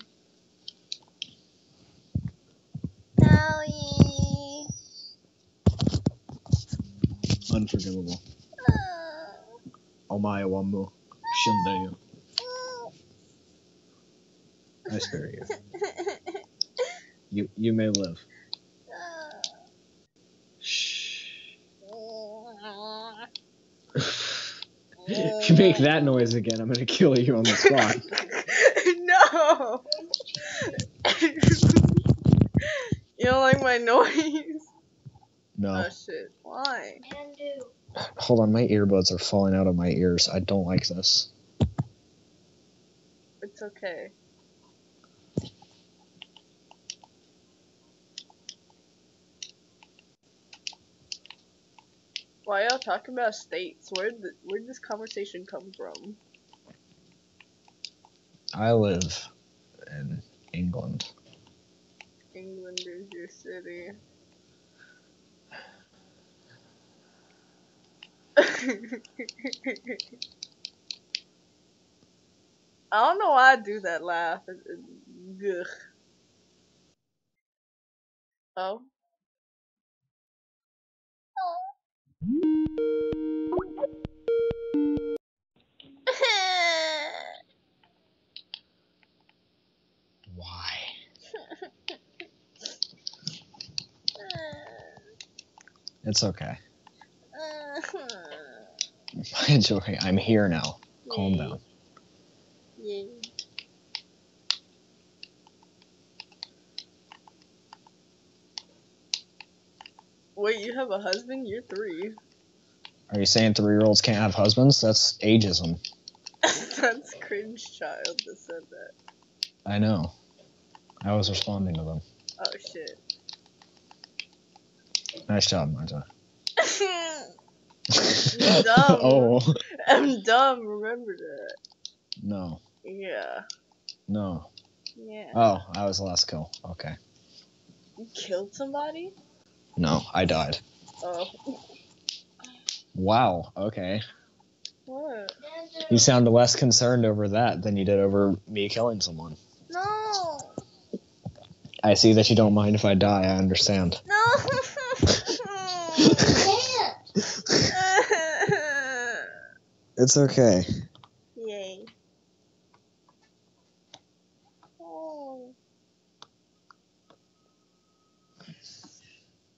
Sorry. Unforgivable. Omae wa mu shindayo. I spare you. You may live. If you make that noise again, I'm gonna kill you on the spot. No. You don't like my noise? No. Oh shit. Why? Hold on, my earbuds are falling out of my ears. I don't like this. It's okay. Why y'all talking about states? Where'd this conversation come from? I live in England. England is your city. I don't know why I do that laugh. Ugh. Oh. Why? It's okay. Mijoi, I'm here now. Calm down. Yay. Wait, you have a husband? You're 3. Are you saying 3-year-olds can't have husbands? That's ageism. That's cringe child that said that. I know. I was responding to them. Oh shit. Nice job, Mijoi. I'm dumb. Oh. I'm dumb, remember that. No. Yeah. No. Yeah. Oh, I was the last kill. Okay. You killed somebody? No, I died. Oh. Wow, okay. What? You sound less concerned over that than you did over me killing someone. No. I see that you don't mind if I die, I understand. No. It's okay. Yay. Oh.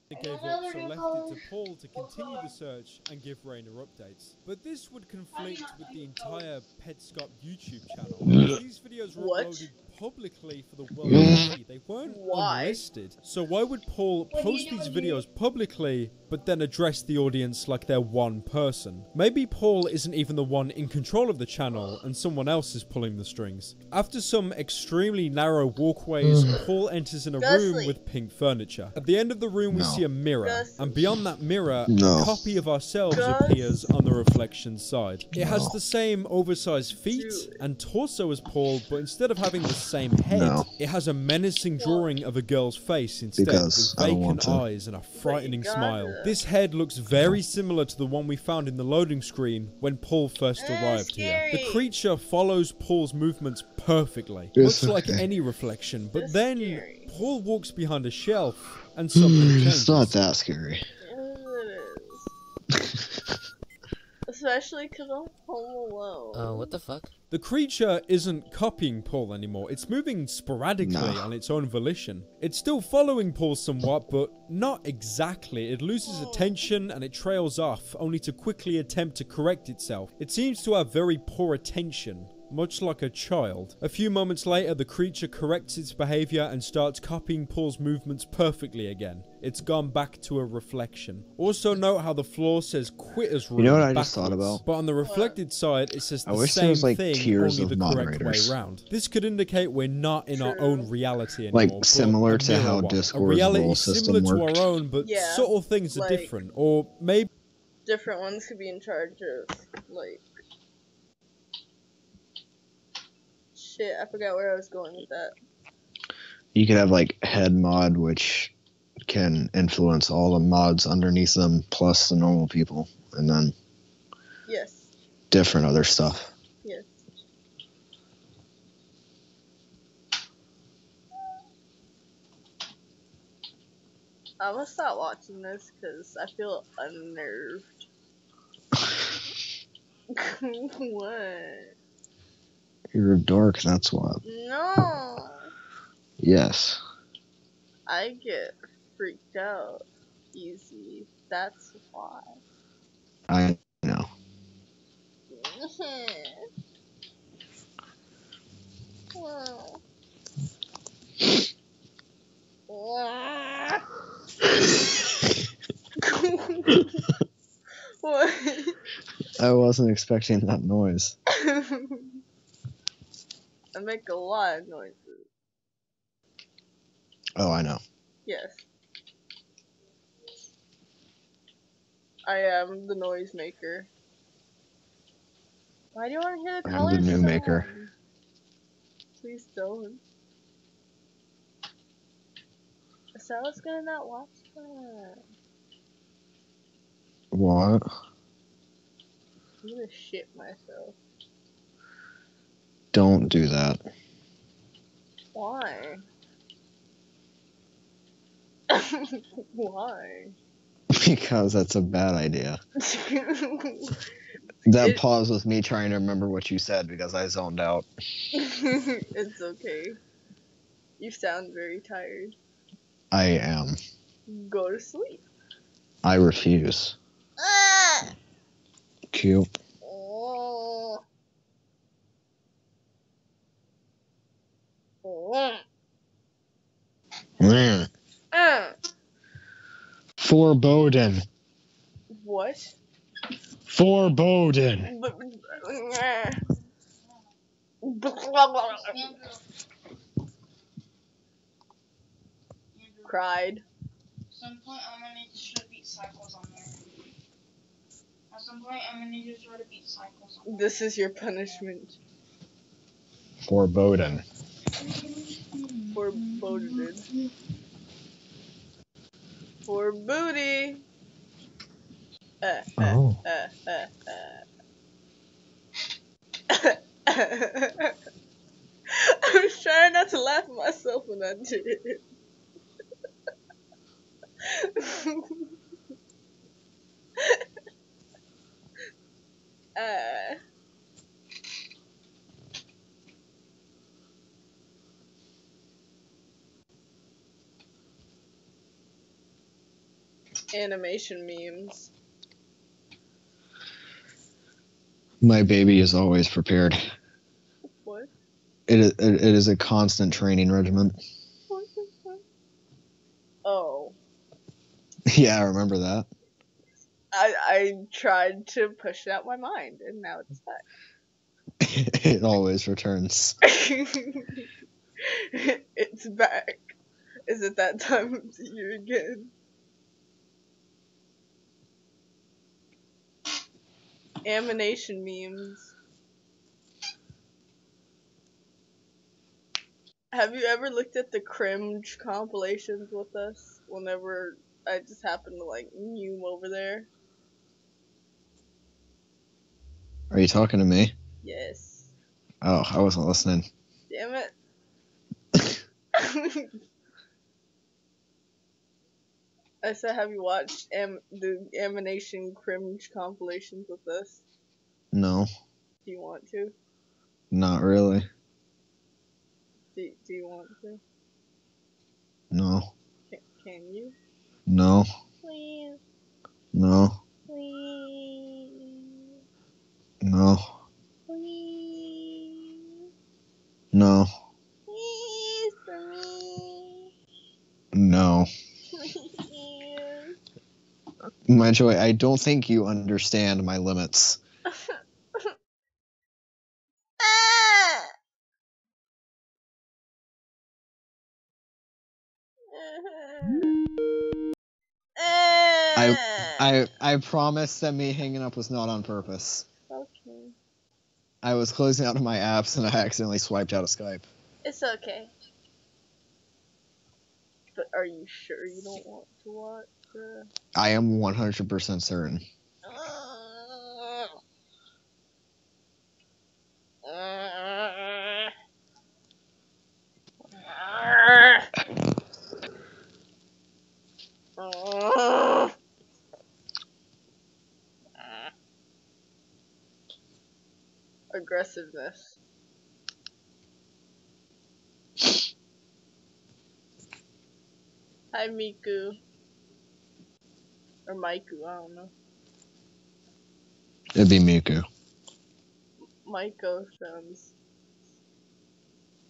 They gave up, so left it to Paul to continue the search and give Rainer updates. But this would conflict with the entire Petscop YouTube channel. These videos were uploaded publicly for the world to see. They weren't unlisted. So why would Paul post these videos publicly, but then address the audience like they're one person? Maybe Paul isn't even the one in control of the channel and someone else is pulling the strings. After some extremely narrow walkways, Paul enters in a room with pink furniture. At the end of the room we see a mirror, and beyond that mirror, a copy of ourselves appears on the reflection side. It has the same oversized feet and torso as Paul, but instead of having the same head, it has a menacing drawing of a girl's face instead, with vacant eyes and a frightening smile. This head looks very similar to the one we found in the loading screen when Paul first arrived here. The creature follows Paul's movements perfectly, much like any reflection, but then Paul walks behind a shelf and something changes. It's not that scary. Especially because I'm home alone. Oh, what the fuck? The creature isn't copying Paul anymore, it's moving sporadically on its own volition. It's still following Paul somewhat, but not exactly. It loses attention and it trails off, only to quickly attempt to correct itself. It seems to have very poor attention, much like a child. A few moments later, the creature corrects its behavior and starts copying Paul's movements perfectly again. It's gone back to a reflection. Also note how the floor says quitter's room. You know what I just thought about? But on the reflected side, it says the there same was, like, thing, tiers only of the correct way moderators. round. This could indicate we're not in our own reality anymore. Like, similar but a to mirror how one. Discord's a reality role similar system to worked. our own, but Yeah, subtle things are like- different. Or maybe Different ones could be in charge of, like... Shit, I forgot where I was going with that. You could have like head mod, which can influence all the mods underneath them, plus the normal people, and then Yes. different other stuff. Yes. I'm gonna stop watching this because I feel unnerved. What? You're dark, that's what. No! Yes. I get freaked out easy. That's why. I know. Oh. I wasn't expecting that noise. I make a lot of noises. Oh, I know. Yes. I am the noise maker. Why do you want to hear the I'm colors? the new maker. Please don't. Stella's gonna not watch that. What? I'm gonna shit myself. Don't do that. Why? Why? Because that's a bad idea. That pause was me trying to remember what you said because I zoned out. It's okay. You sound very tired. I am. Go to sleep. I refuse. Cute. Oh. Foreboding. What? Foreboding. Cried. At some point, I'm gonna need to try to beat cycles on there. At some point, I'm gonna need to try to beat cycles on there. This is your punishment. Foreboding. Foreboded. For booty. Oh. I was trying not to laugh at myself when I did it. Animation memes. My baby is always prepared. What? It is a constant training regimen. Oh. Yeah, I remember that. I tried to push it out my mind, and now it's back. It always returns. It's back. Is it that time of the year again? Animation memes. Have you ever looked at the cringe compilations with us whenever I just happen to like meme over there? Are you talking to me? Yes. Oh, I wasn't listening. Damn it. I said, have you watched the animation cringe compilations with us? No, Do you want to? not really. Do you want to? No. Can you? No. Please. No. Please. No. Please. No. Please for me. No. Please. Mijoi, I don't think you understand my limits. I promise that me hanging up was not on purpose. Okay. I was closing out of my apps and I accidentally swiped out of Skype. It's okay. But are you sure you don't want to watch? I am 100% certain. Aggressiveness. Hi, Miku. Or Maiku, I don't know. It'd be Miku. Maiko sounds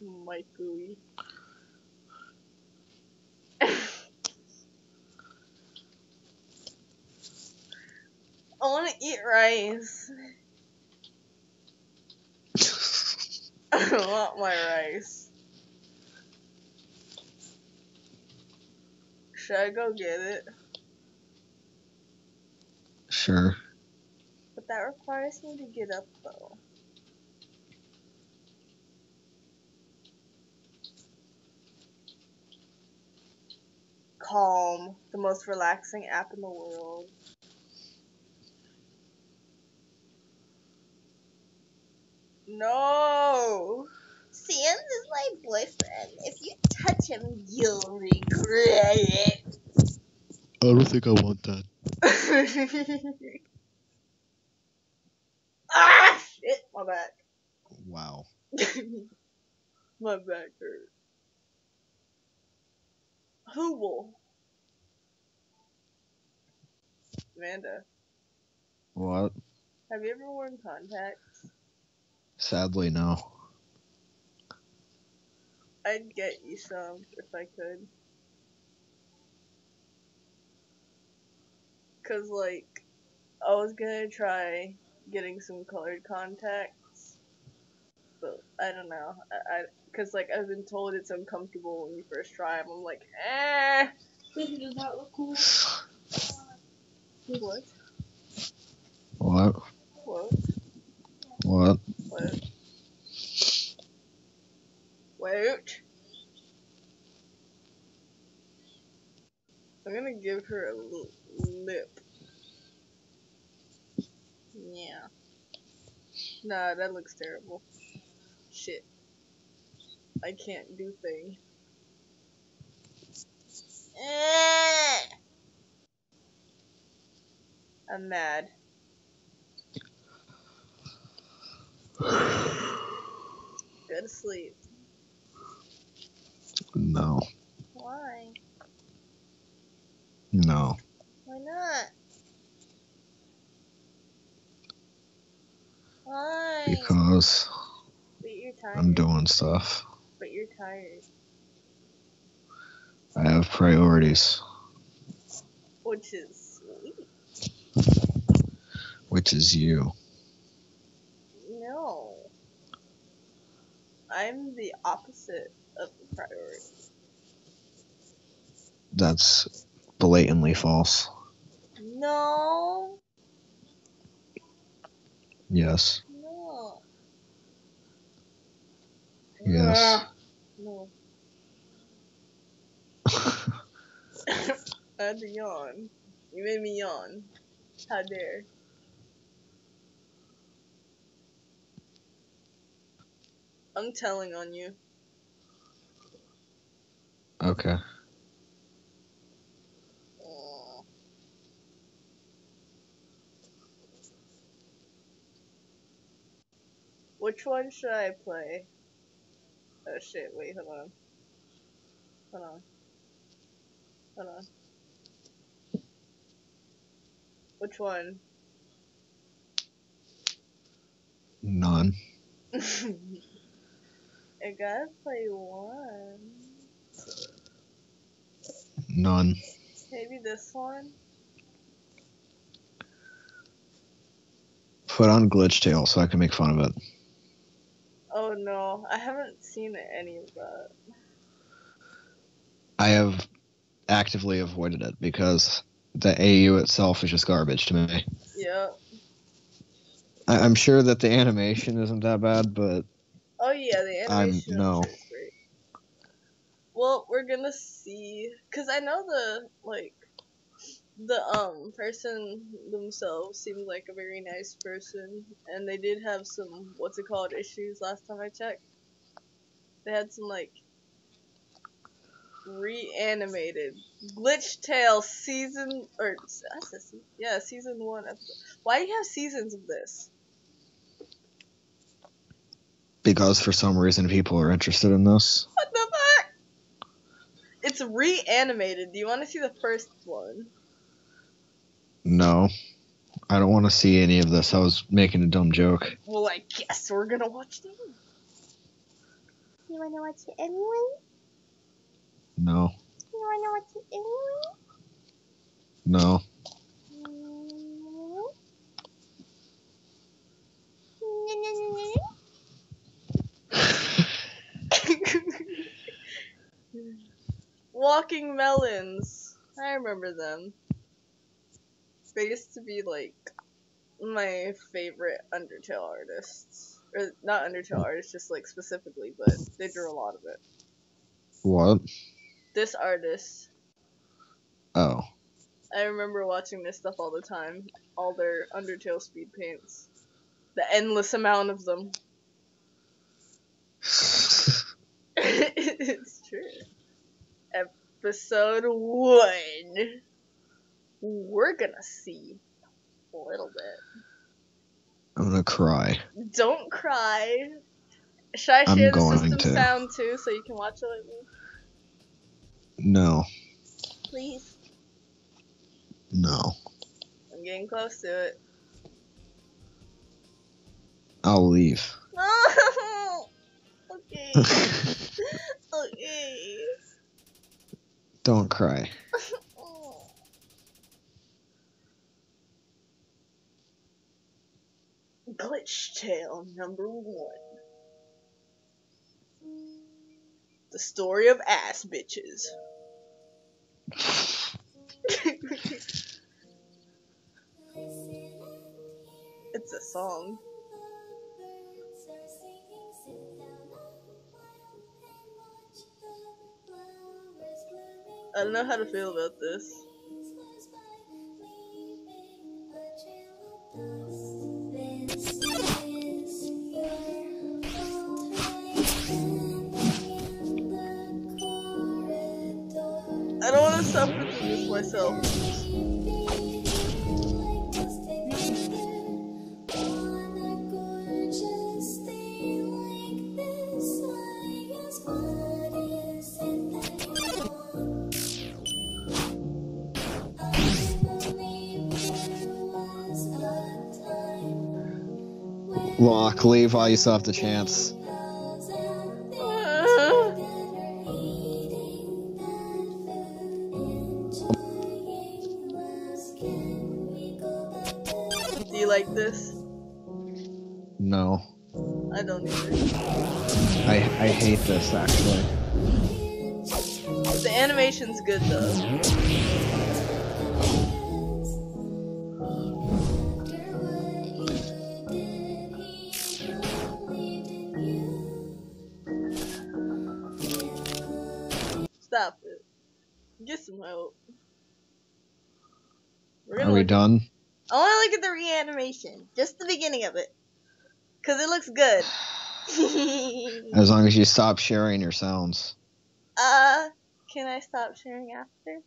Maiku-y. I want to eat rice. want my rice. Should I go get it? Sure. But that requires me to get up, though. Calm, the most relaxing app in the world. No! Sam is my boyfriend. If you touch him, you'll regret it. I don't think I want that. Ah! Shit, my back. Wow. My back hurt. Who will? Amanda, What? have you ever worn contacts? Sadly, no. I'd get you some if I could. Cause like, I was gonna try getting some colored contacts, but I don't know. Cause like I've been told it's uncomfortable when you first try them. I'm like, eh. Does that look cool? What? What? What? What? What? Wait. I'm gonna give her a lip. Yeah. Nah, that looks terrible. Shit. I can't do thing. I'm mad. Go to sleep. No. Why? No. Why not? Why? Because But you're tired. I'm doing stuff. But you're tired. I have priorities. Which is sweet. Which is you. No. I'm the opposite of the priority. That's blatantly false. No. Yes. No. Yes. No. I had to yawn. You made me yawn. How dare. I'm telling on you. Okay. Which one should I play? Oh shit, wait, hold on. Hold on. Hold on. Which one? None. I gotta play one. None. Maybe this one? Put on Glitch Tail so I can make fun of it. Oh no, I haven't seen any of that. I have actively avoided it because the AU itself is just garbage to me. Yep. I'm sure that the animation isn't that bad, but Oh yeah, the animation no. is great. Well, we're gonna see, cause I know the person themselves seemed like a very nice person, and they did have some issues last time I checked. They had some reanimated Glitch Tale season season 1 episode. Why do you have seasons of this? Because for some reason people are interested in this. What the fuck? It's reanimated. Do you want to see the first one? No. I don't want to see any of this. I was making a dumb joke. Well, I guess we're gonna watch it anyway. You wanna watch it anyway? No. You wanna watch it anyway? No. Walking Melons. I remember them. They used to be like my favorite Undertale artists. Or not Undertale artists, just like specifically, but they drew a lot of it. What? This artist. Oh. I remember watching this stuff all the time. All their Undertale speed paints. The endless amount of them. It's true. Episode 1. We're gonna see a little bit. I'm gonna cry. Don't cry. Should I share the system sound too so you can watch it with me? No. Please. No. I'm getting close to it. I'll leave. Okay. Okay. Don't cry. Glitch Tale number 1. The story of ass bitches. It's a song. I don't know how to feel about this. I don't want to suffer through this myself. Lock, leave while you still have the chance. Do you like this? No. I don't either. I hate this, actually. The animation's good though. Stop it. Get some help. Are we done? I want to look at the reanimation. Just the beginning of it. Because it looks good. As long as you stop sharing your sounds. Can I stop sharing after?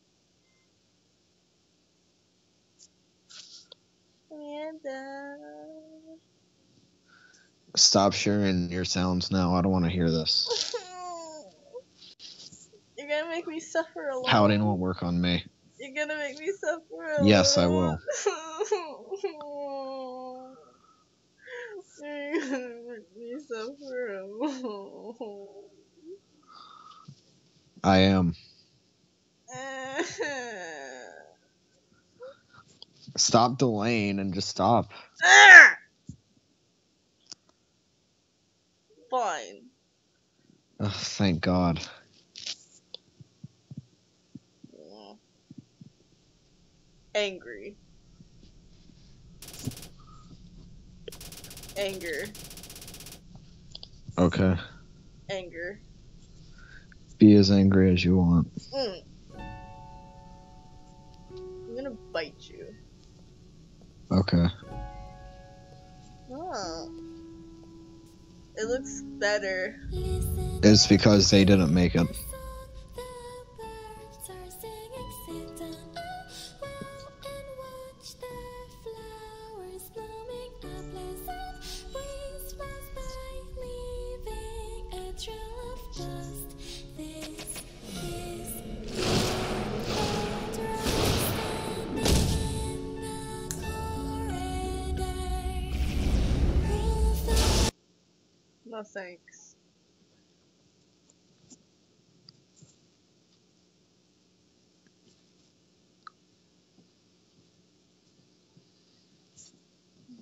Stop sharing your sounds now. I don't want to hear this. You're gonna make me suffer alone. Pouting won't work on me. You're gonna make me suffer alone. Yes, I will. You're gonna make me suffer alone. I am. Stop delaying and just stop. Fine. Oh, thank God. Angry. Anger. Okay. Anger. Be as angry as you want. I'm gonna bite you. Okay. Oh. It looks better. It's because they didn't make it. No thanks.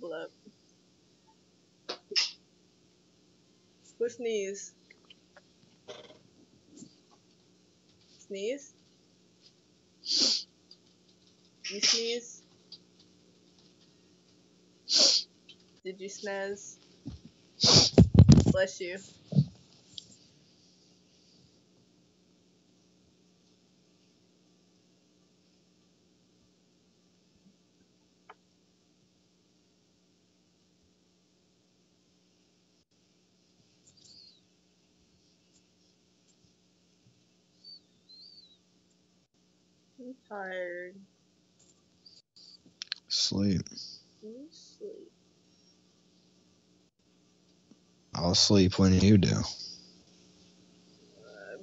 Blep. Who sneeze? sneeze? You sneeze? Did you snazz? Bless you. I'm tired. Sleep. You sleep. I'll sleep when you do.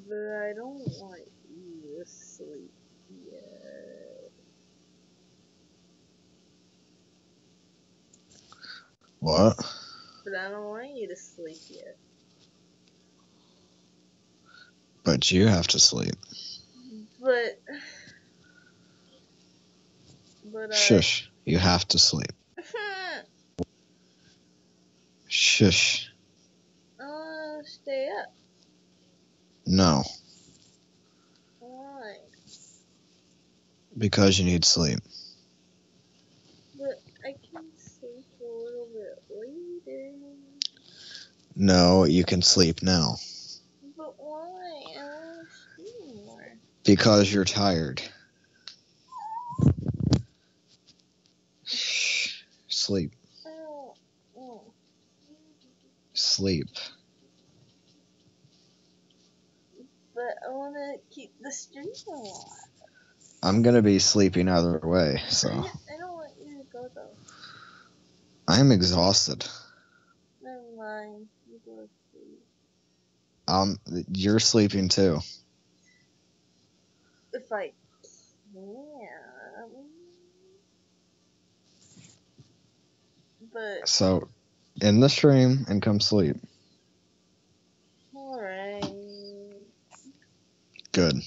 But I don't want you to sleep yet. What? But I don't want you to sleep yet. But you have to sleep. But Shush. You have to sleep. Shush. I wanna stay up. No. Why? Because you need sleep. But I can sleep a little bit later. No, you can sleep now. But why? I wanna sleep more. Because you're tired. Shh. Sleep. I don't want. Sleep. But I wanna keep the stream alive. I'm gonna be sleeping either way, so. I don't want you to go though. I'm exhausted. Never mind. You go to sleep. You're sleeping too. If I can. But. So, end the stream and come sleep. Alright. Good.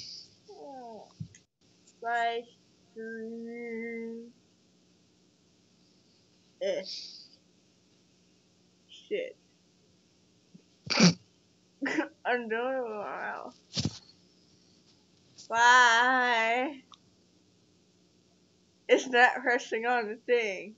Bye. Stream. Shit. I'm doing it tomorrow. Bye. It's not pressing on the thing.